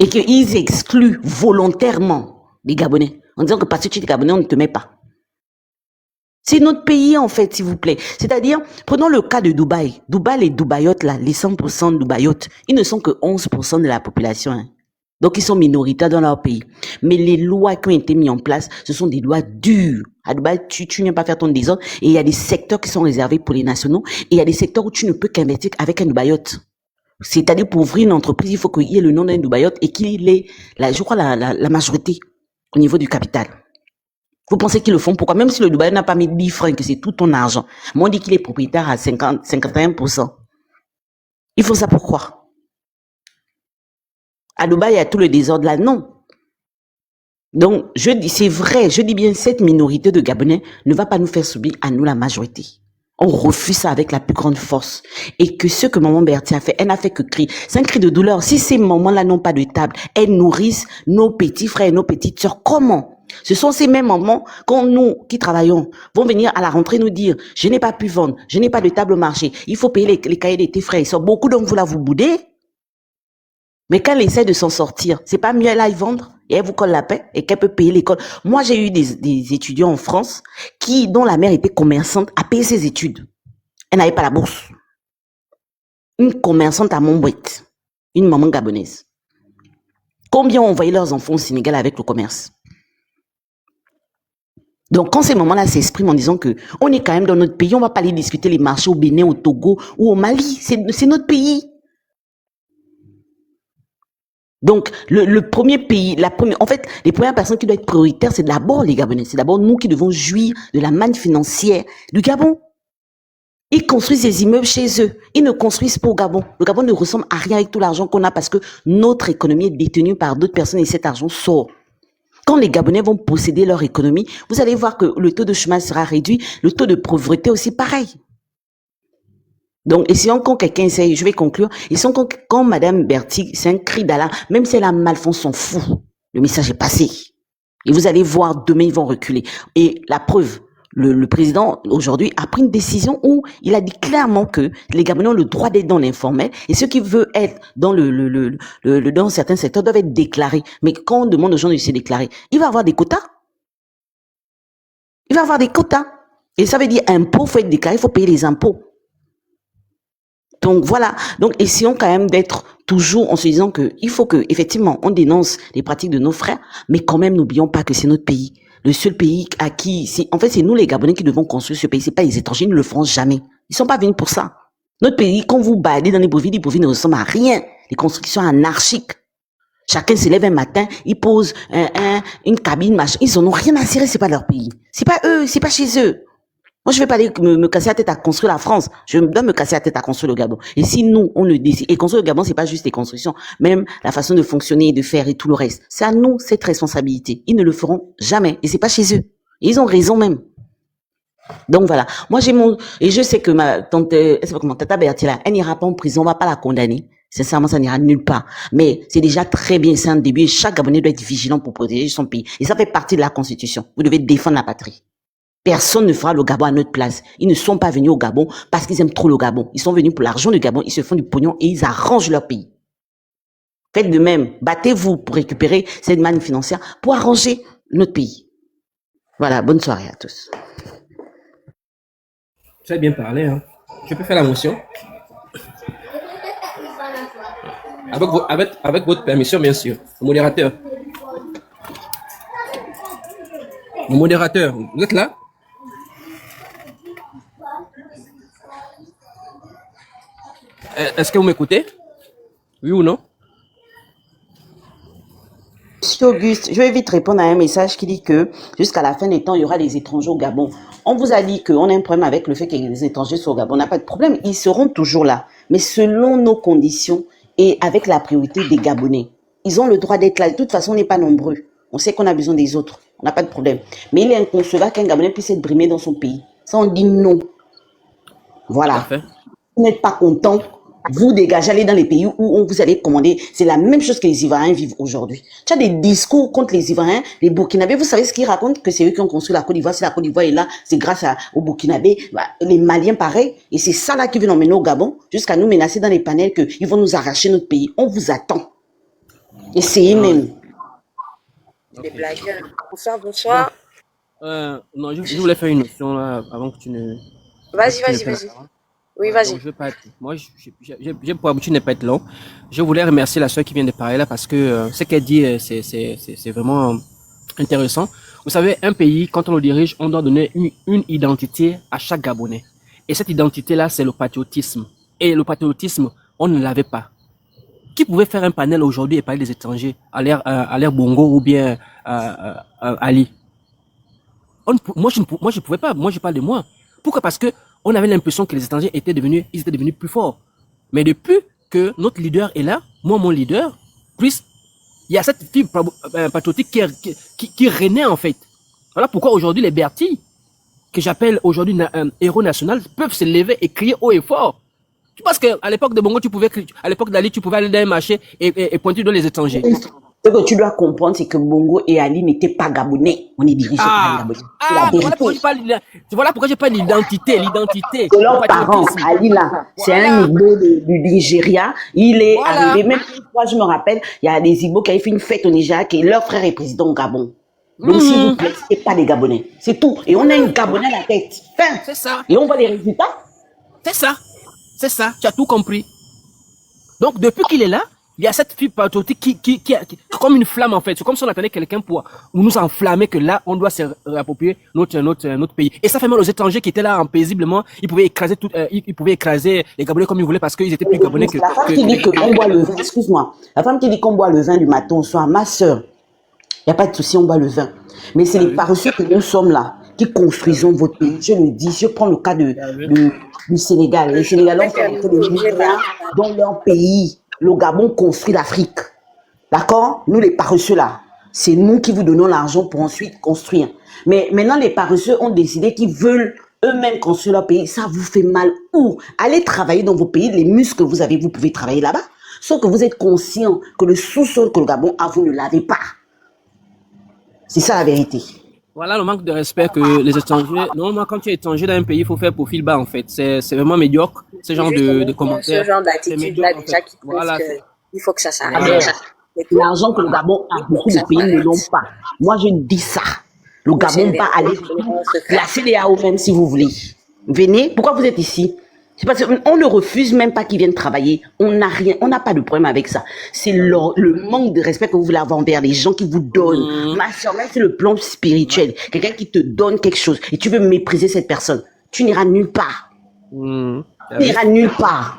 et qu'ils excluent volontairement les Gabonais en disant que parce que tu es Gabonais, on ne te met pas. C'est notre pays en fait, s'il vous plaît. C'est-à-dire, prenons le cas de Dubaï. Dubaï, les Dubaïotes là, les 100% de Dubaïotes, ils ne sont que 11% de la population. Hein. Donc ils sont minoritaires dans leur pays. Mais les lois qui ont été mises en place, ce sont des lois dures. À Dubaï, tu ne viens pas faire ton désordre. Et il y a des secteurs qui sont réservés pour les nationaux. Et il y a des secteurs où tu ne peux qu'investir avec un Dubaïote. C'est-à-dire, pour ouvrir une entreprise, il faut qu'il y ait le nom d'un Dubaïote et qu'il ait, je crois, la majorité au niveau du capital. Vous pensez qu'ils le font pourquoi? Même si le Dubaï n'a pas mis 10 francs, que c'est tout ton argent. Moi, on dit qu'il est propriétaire à 51%. Il faut ça pourquoi? À Dubaï, il y a tout le désordre là. Non. Donc, je dis, c'est vrai, je dis bien, cette minorité de Gabonais ne va pas nous faire subir à nous la majorité. On refuse ça avec la plus grande force. Et que ce que maman Berthier a fait, elle n'a fait que crier. C'est un cri de douleur. Si ces mamans-là n'ont pas de table, elles nourrissent nos petits frères et nos petites sœurs. Comment? Ce sont ces mêmes mamans, quand nous qui travaillons, vont venir à la rentrée nous dire, je n'ai pas pu vendre, je n'ai pas de table au marché, il faut payer les cahiers de tes frères et sœurs. Beaucoup d'entre vous là, vous boudez. Mais quand elle essaie de s'en sortir, c'est pas mieux elle aille vendre et elle vous colle la paix et qu'elle peut payer l'école. Moi, j'ai eu des étudiants en France dont la mère était commerçante, a payé ses études. Elle n'avait pas la bourse. Une commerçante à Montboîte, une maman gabonaise. Combien ont envoyé leurs enfants au Sénégal avec le commerce? Donc, quand ces moments-là s'expriment en disant que on est quand même dans notre pays, on va pas aller discuter les marchés au Bénin, au Togo ou au Mali. C'est notre pays. Donc, le premier pays, en fait, les premières personnes qui doivent être prioritaires, c'est d'abord les Gabonais. C'est d'abord nous qui devons jouir de la manne financière du Gabon. Ils construisent des immeubles chez eux. Ils ne construisent pas au Gabon. Le Gabon ne ressemble à rien avec tout l'argent qu'on a parce que notre économie est détenue par d'autres personnes et cet argent sort. Quand les Gabonais vont posséder leur économie, vous allez voir que le taux de chômage sera réduit, le taux de pauvreté aussi pareil. Donc, essayons quand quelqu'un essaye, je vais conclure, essayons quand Madame Berthier, c'est un cri d'alarme, même si elle a mal fait, on s'en fout. Le message est passé. Et vous allez voir, demain, ils vont reculer. Et la preuve, le président, aujourd'hui, a pris une décision où il a dit clairement que les Gabonais ont le droit d'être dans l'informel et ceux qui veulent être dans dans certains secteurs doivent être déclarés. Mais quand on demande aux gens de se déclarer, il va avoir des quotas. Il va avoir des quotas. Et ça veut dire impôt, faut être déclaré, il faut payer les impôts. Donc voilà, donc essayons quand même d'être toujours en se disant que il faut que effectivement on dénonce les pratiques de nos frères, mais quand même n'oublions pas que c'est notre pays, le seul pays à qui, en fait c'est nous les Gabonais qui devons construire ce pays, c'est pas les étrangers, ils ne le feront jamais, ils sont pas venus pour ça. Notre pays, quand vous baladez dans les Libreville ne ressemblent à rien, les constructions anarchiques. Chacun se lève un matin, il pose une cabine, machin, ils en ont rien à cirer, c'est pas leur pays, c'est pas eux, c'est pas chez eux. Moi, je vais pas aller me casser la tête à construire la France. Je dois me casser la tête à construire le Gabon. Et si nous, on le décide, et construire le Gabon, c'est pas juste les constructions, même la façon de fonctionner et de faire et tout le reste. C'est à nous cette responsabilité. Ils ne le feront jamais. Et c'est pas chez eux. Et ils ont raison même. Donc voilà. Moi, et je sais que ma tata Berthier là, elle n'ira pas en prison, on va pas la condamner. Sincèrement, ça n'ira nulle part. Mais c'est déjà très bien, c'est un début. Et chaque Gabonais doit être vigilant pour protéger son pays. Et ça fait partie de la Constitution. Vous devez défendre la patrie. Personne ne fera le Gabon à notre place. Ils ne sont pas venus au Gabon parce qu'ils aiment trop le Gabon. Ils sont venus pour l'argent du Gabon, ils se font du pognon et ils arrangent leur pays. Faites de même. Battez-vous pour récupérer cette manne financière pour arranger notre pays. Voilà, bonne soirée à tous. Très bien parlé. Hein. Je peux faire la motion avec votre permission, bien sûr. Le modérateur. Le modérateur, vous êtes là? Est-ce que vous m'écoutez? Oui ou non? Monsieur Auguste, je vais vite répondre à un message qui dit que jusqu'à la fin des temps, il y aura des étrangers au Gabon. On vous a dit qu'on a un problème avec le fait qu'il y ait des étrangers sur le Gabon. On n'a pas de problème. Ils seront toujours là. Mais selon nos conditions et avec la priorité des Gabonais. Ils ont le droit d'être là. De toute façon, on n'est pas nombreux. On sait qu'on a besoin des autres. On n'a pas de problème. Mais il est inconcevable qu'un Gabonais puisse être brimé dans son pays. Ça, on dit non. Voilà. Vous n'êtes pas content. Vous dégagez, allez dans les pays où vous allez commander. C'est la même chose que les Ivoiriens vivent aujourd'hui. Tu as des discours contre les Ivoiriens, les Burkinabés. Vous savez ce qu'ils racontent? Que c'est eux qui ont construit la Côte d'Ivoire. Si la Côte d'Ivoire est là, c'est grâce aux Burkinabés. Les Maliens, pareil. Et c'est ça là qui veut l'emmener au Gabon, jusqu'à nous menacer dans les panels qu'ils vont nous arracher notre pays. On vous attend. Essayez même. Des blagues. Bonsoir, bonsoir. Non, je voulais faire une notion là, avant que tu ne... Vas-y. Oui, vas-y. Moi, j'ai pour habitude de ne pas être long. Je voulais remercier la soeur qui vient de parler là parce que ce qu'elle dit, c'est vraiment intéressant. Vous savez, un pays, quand on le dirige, on doit donner une identité à chaque Gabonais. Et cette identité-là, c'est le patriotisme. Et le patriotisme, on ne l'avait pas. Qui pouvait faire un panel aujourd'hui et parler des étrangers à l'ère Bongo ou bien Ali? Moi, je pouvais pas. Moi, je parle de moi. Pourquoi? Parce que on avait l'impression que les étrangers étaient devenus plus forts. Mais depuis que notre leader est là, moi, mon leader, plus, il y a cette fibre patriotique qui renaît, en fait. Voilà pourquoi aujourd'hui, les Berti, que j'appelle aujourd'hui héros national, peuvent se lever et crier haut et fort. Tu penses qu'à l'époque de Bongo, à l'époque d'Ali, tu pouvais aller dans un marché et pointer dans les étrangers. Ce que tu dois comprendre, c'est que Bongo et Ali n'étaient pas Gabonais. On est dirigé par les Gabonais. Voilà pourquoi j'ai pas l'identité. L'identité. C'est leurs parents. Ali là, c'est un Igbo du Nigeria. Il est arrivé, même moi je me rappelle, il y a des Igbo qui avaient fait une fête au Nigeria, et leur frère est président au Gabon. Donc s'il vous plaît, c'est pas des Gabonais. C'est tout. Et on a un Gabonais à la tête. Fin. C'est ça. Et on voit les résultats. C'est ça. Tu as tout compris. Donc depuis qu'il est là, Il y a cette fibre patriotique qui comme une flamme en fait. C'est comme si on attendait quelqu'un pour nous enflammer que là, on doit se réapproprier notre pays. Et ça fait mal aux étrangers qui étaient là paisiblement. Ils pouvaient écraser ils pouvaient écraser les Gabonais comme ils voulaient parce qu'ils étaient plus Gabonais que. La femme qui dit qu'on boit le vin, excuse-moi, la femme qui dit qu'on boit le vin du matin au soir, ma sœur, il n'y a pas de souci, on boit le vin. Mais c'est les paresseux que nous sommes là qui construisons votre pays. Je le dis, je prends le cas du Sénégal. Les Sénégalais ont fait des milliards dans leur pays. Le Gabon construit l'Afrique. D'accord? Nous, les paresseux là, c'est nous qui vous donnons l'argent pour ensuite construire. Mais maintenant, les paresseux ont décidé qu'ils veulent eux-mêmes construire leur pays. Ça vous fait mal où? Allez travailler dans vos pays. Les muscles que vous avez, vous pouvez travailler là-bas. Sauf que vous êtes conscient que le sous-sol que le Gabon a, vous ne l'avez pas. C'est ça la vérité. Voilà le manque de respect que les étrangers. Normalement, quand tu es étranger dans un pays, il faut faire profil bas en fait. C'est vraiment médiocre, ce genre de commentaires. Ce genre d'attitude-là, En déjà, fait. qui prouve Voilà. qu'il faut que ça s'arrête. Alors, l'argent que le Gabon a, beaucoup de pays ne l'ont pas. Moi, je dis ça. Le Gabon va aller la CEDEAO même si vous voulez. Venez. Pourquoi vous êtes ici? C'est parce qu'on ne refuse même pas qu'ils viennent travailler. On n'a rien, on n'a pas de problème avec ça. C'est le manque de respect que vous voulez avoir envers les gens qui vous donnent. Ma soeur, même c'est le plan spirituel. Quelqu'un qui te donne quelque chose et tu veux mépriser cette personne. Tu n'iras nulle part. Tu n'iras nulle part.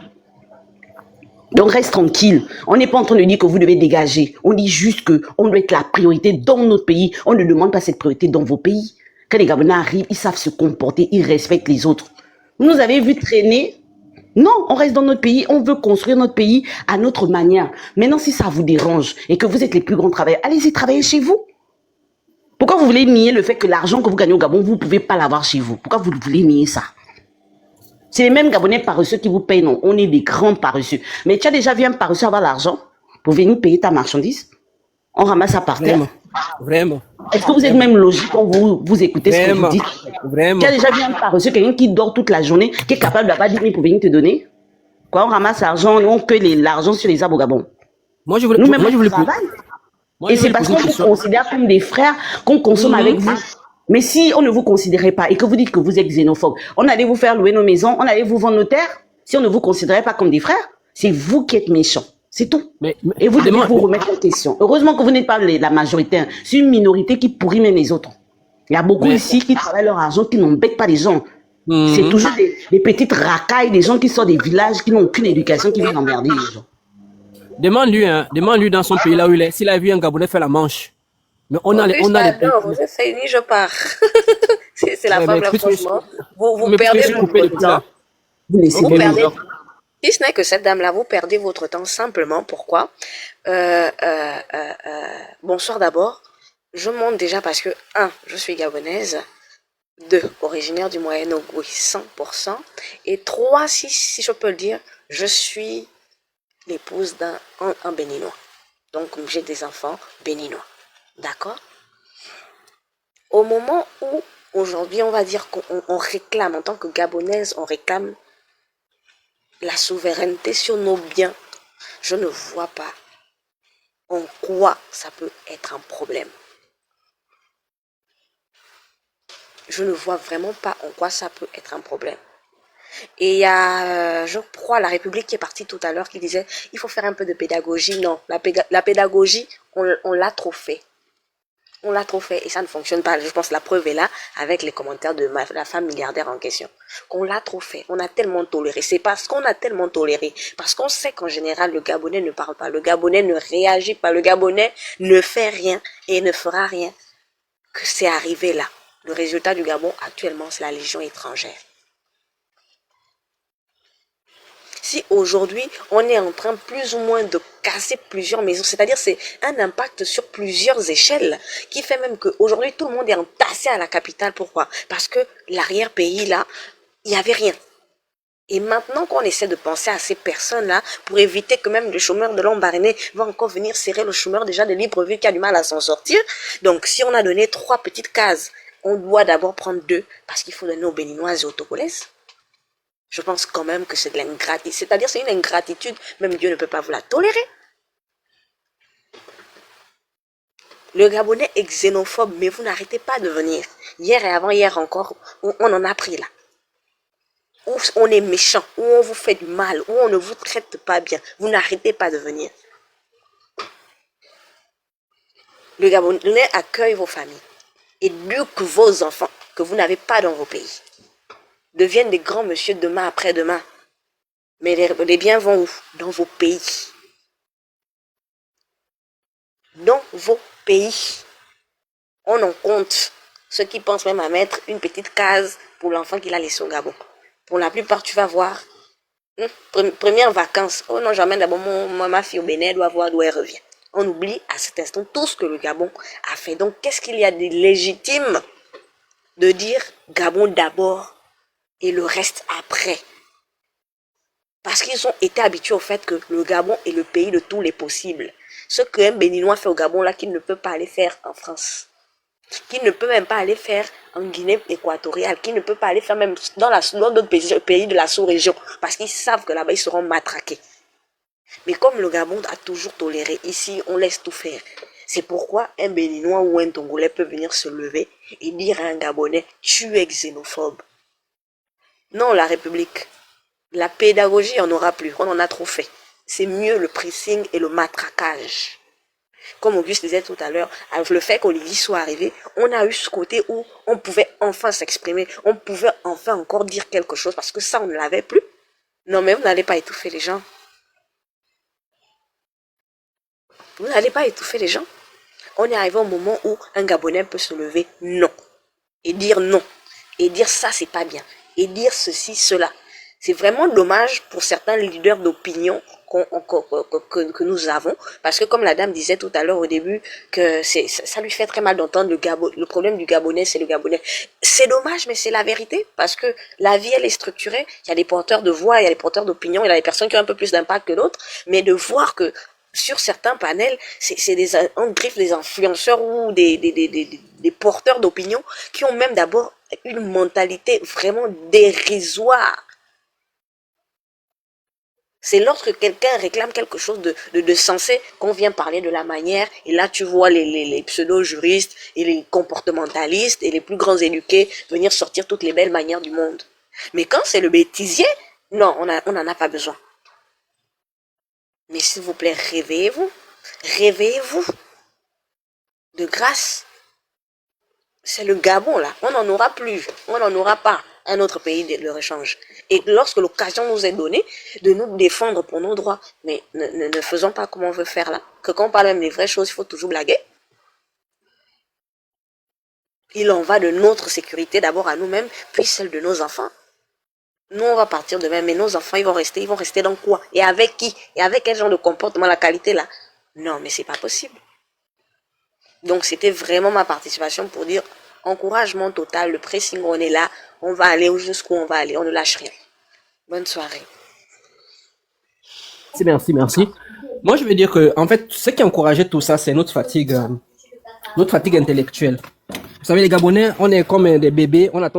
Donc reste tranquille. On n'est pas en train de dire que vous devez dégager. On dit juste que on doit être la priorité dans notre pays. On ne demande pas cette priorité dans vos pays. Quand les Gabonais arrivent, ils savent se comporter, ils respectent les autres. Vous nous avez vu traîner. Non, on reste dans notre pays, on veut construire notre pays à notre manière. Maintenant, si ça vous dérange et que vous êtes les plus grands travailleurs, allez-y travailler chez vous. Pourquoi vous voulez nier le fait que l'argent que vous gagnez au Gabon, vous ne pouvez pas l'avoir chez vous? Pourquoi vous voulez nier ça? C'est les mêmes Gabonais paresseux qui vous payent, non? On est des grands paresseux. Mais tu as déjà vu un paresseux avoir l'argent pour venir payer ta marchandise? On ramasse ça par terre. Vraiment. Est-ce que vous êtes même logique quand vous écoutez ce que vous dites? Vraiment. Tu as déjà vu un paresseux, quelqu'un qui dort toute la journée, qui est capable d'avoir 10 000 pour venir te donner? Quoi, on ramasse l'argent, on cueille l'argent sur les arbres au Gabon. Moi, je voulais. Nous-mêmes, on travaille. Et c'est parce qu'on vous considère comme des frères qu'on consomme avec vous. Mais si on ne vous considérait pas et que vous dites que vous êtes xénophobe, on allait vous faire louer nos maisons, on allait vous vendre nos terres. Si on ne vous considérait pas comme des frères, c'est vous qui êtes méchants. C'est tout. Et vous devez vous remettre en question. Heureusement que vous n'êtes pas la majorité. Hein. C'est une minorité qui pourrit même les autres. Il y a beaucoup ici qui travaillent leur argent, qui n'embêtent pas les gens. C'est toujours des petites racailles, des gens qui sortent des villages, qui n'ont aucune éducation, qui viennent emmerder les gens. Demande-lui dans son pays là où il est, s'il a vu un Gabonais faire la manche. Mais on a les. Non, je fais ni je pars. c'est la femme, là, franchement. Vous perdez votre temps. Vous perdez. Si ce n'est que cette dame-là, vous perdez votre temps simplement. Pourquoi? Bonsoir d'abord. Je monte déjà parce que, 1, je suis gabonaise. 2, originaire du Moyen-Ogooué, 100%. Et 3, si je peux le dire, je suis l'épouse d'un béninois. Donc, j'ai des enfants béninois. D'accord? Au moment où, aujourd'hui, on va dire qu'on réclame, en tant que gabonaise, on réclame la souveraineté sur nos biens, je ne vois pas en quoi ça peut être un problème. Je ne vois vraiment pas en quoi ça peut être un problème. Et il y a, je crois, la République qui est partie tout à l'heure qui disait il faut faire un peu de pédagogie. Non, la pédagogie, on l'a trop fait. On l'a trop fait et ça ne fonctionne pas. Je pense que la preuve est là avec les commentaires de la femme milliardaire en question. Qu'on l'a trop fait. On a tellement toléré. C'est parce qu'on a tellement toléré. Parce qu'on sait qu'en général, le Gabonais ne parle pas. Le Gabonais ne réagit pas. Le Gabonais ne fait rien et ne fera rien. Que c'est arrivé là. Le résultat du Gabon actuellement, c'est la Légion étrangère. Si aujourd'hui, on est en train plus ou moins de casser plusieurs maisons, c'est-à-dire c'est un impact sur plusieurs échelles qui fait même qu'aujourd'hui, tout le monde est entassé à la capitale. Pourquoi? Parce que l'arrière-pays, là, il n'y avait rien. Et maintenant qu'on essaie de penser à ces personnes-là pour éviter que même le chômeur de Lambaréné va encore venir serrer le chômeur déjà de Libreville qui a du mal à s'en sortir. Donc, si on a donné 3 petites cases, on doit d'abord prendre 2 parce qu'il faut donner aux Béninoises et aux Togolaises. Je pense quand même que c'est de l'ingratitude. C'est-à-dire c'est une ingratitude. Même Dieu ne peut pas vous la tolérer. Le Gabonais est xénophobe, mais vous n'arrêtez pas de venir. Hier et avant-hier encore, on en a pris là. Où on est méchant, où on vous fait du mal, où on ne vous traite pas bien. Vous n'arrêtez pas de venir. Le Gabonais accueille vos familles, éduque vos enfants que vous n'avez pas dans vos pays. Deviennent des grands messieurs demain après-demain. Mais les biens vont où? Dans vos pays. Dans vos pays. On en compte ceux qui pensent même à mettre une petite case pour l'enfant qu'il a laissé au Gabon. Pour la plupart, tu vas voir, première vacances, oh non, j'emmène d'abord ma fille au Bénin, elle doit voir d'où elle revient. On oublie à cet instant tout ce que le Gabon a fait. Donc, qu'est-ce qu'il y a de légitime de dire Gabon d'abord et le reste après? Parce qu'ils ont été habitués au fait que le Gabon est le pays de tous les possibles. Ce qu'un Béninois fait au Gabon, là, qu'il ne peut pas aller faire en France. Qu'il ne peut même pas aller faire en Guinée équatoriale, qu'il ne peut pas aller faire même dans d'autres pays de la sous-région, parce qu'ils savent que là-bas, ils seront matraqués. Mais comme le Gabon a toujours toléré, ici, on laisse tout faire. C'est pourquoi un Béninois ou un Tongolais peut venir se lever et dire à un Gabonais, tu es xénophobe. Non, la République, la pédagogie, on n'aura plus, on en a trop fait. C'est mieux le pressing et le matraquage. Comme Auguste disait tout à l'heure, avec le fait qu'Olivier soit arrivé, on a eu ce côté où on pouvait enfin s'exprimer, on pouvait enfin encore dire quelque chose, parce que ça, on ne l'avait plus. Non, mais vous n'allez pas étouffer les gens. Vous n'allez pas étouffer les gens. On est arrivé au moment où un Gabonais peut se lever, non. Et dire non. Et dire ça, c'est pas bien. Et dire ceci, cela. C'est vraiment dommage pour certains leaders d'opinion que nous avons, parce que comme la dame disait tout à l'heure au début, que ça lui fait très mal d'entendre le problème du Gabonais, c'est le Gabonais. C'est dommage, mais c'est la vérité, parce que la vie, elle est structurée. Il y a des porteurs de voix, il y a des porteurs d'opinion, il y a des personnes qui ont un peu plus d'impact que d'autres, mais de voir que sur certains panels, on griffe des influenceurs ou des porteurs d'opinion qui ont même d'abord une mentalité vraiment dérisoire. C'est lorsque quelqu'un réclame quelque chose de sensé qu'on vient parler de la manière, et là tu vois les pseudo-juristes et les comportementalistes et les plus grands éduqués venir sortir toutes les belles manières du monde. Mais quand c'est le bêtisier, non, on n'en a pas besoin. Mais s'il vous plaît, réveillez-vous. Réveillez-vous. De grâce. C'est le Gabon là, on n'en aura plus, on n'en aura pas un autre pays de rechange. Et lorsque l'occasion nous est donnée de nous défendre pour nos droits, mais ne faisons pas comme on veut faire là, que quand on parle même des vraies choses, il faut toujours blaguer. Il en va de notre sécurité d'abord à nous-mêmes, puis celle de nos enfants. Nous, on va partir demain, mais nos enfants, ils vont rester dans quoi? Et avec qui? Et avec quel genre de comportement, la qualité là? Non, mais c'est pas possible. Donc, c'était vraiment ma participation pour dire encouragement total, le pressing, on est là, on va aller jusqu'où on va aller, on ne lâche rien. Bonne soirée. Merci. Moi, je veux dire que, en fait, ce qui encourageait tout ça, c'est notre fatigue intellectuelle. Vous savez, les Gabonais, on est comme des bébés, on attend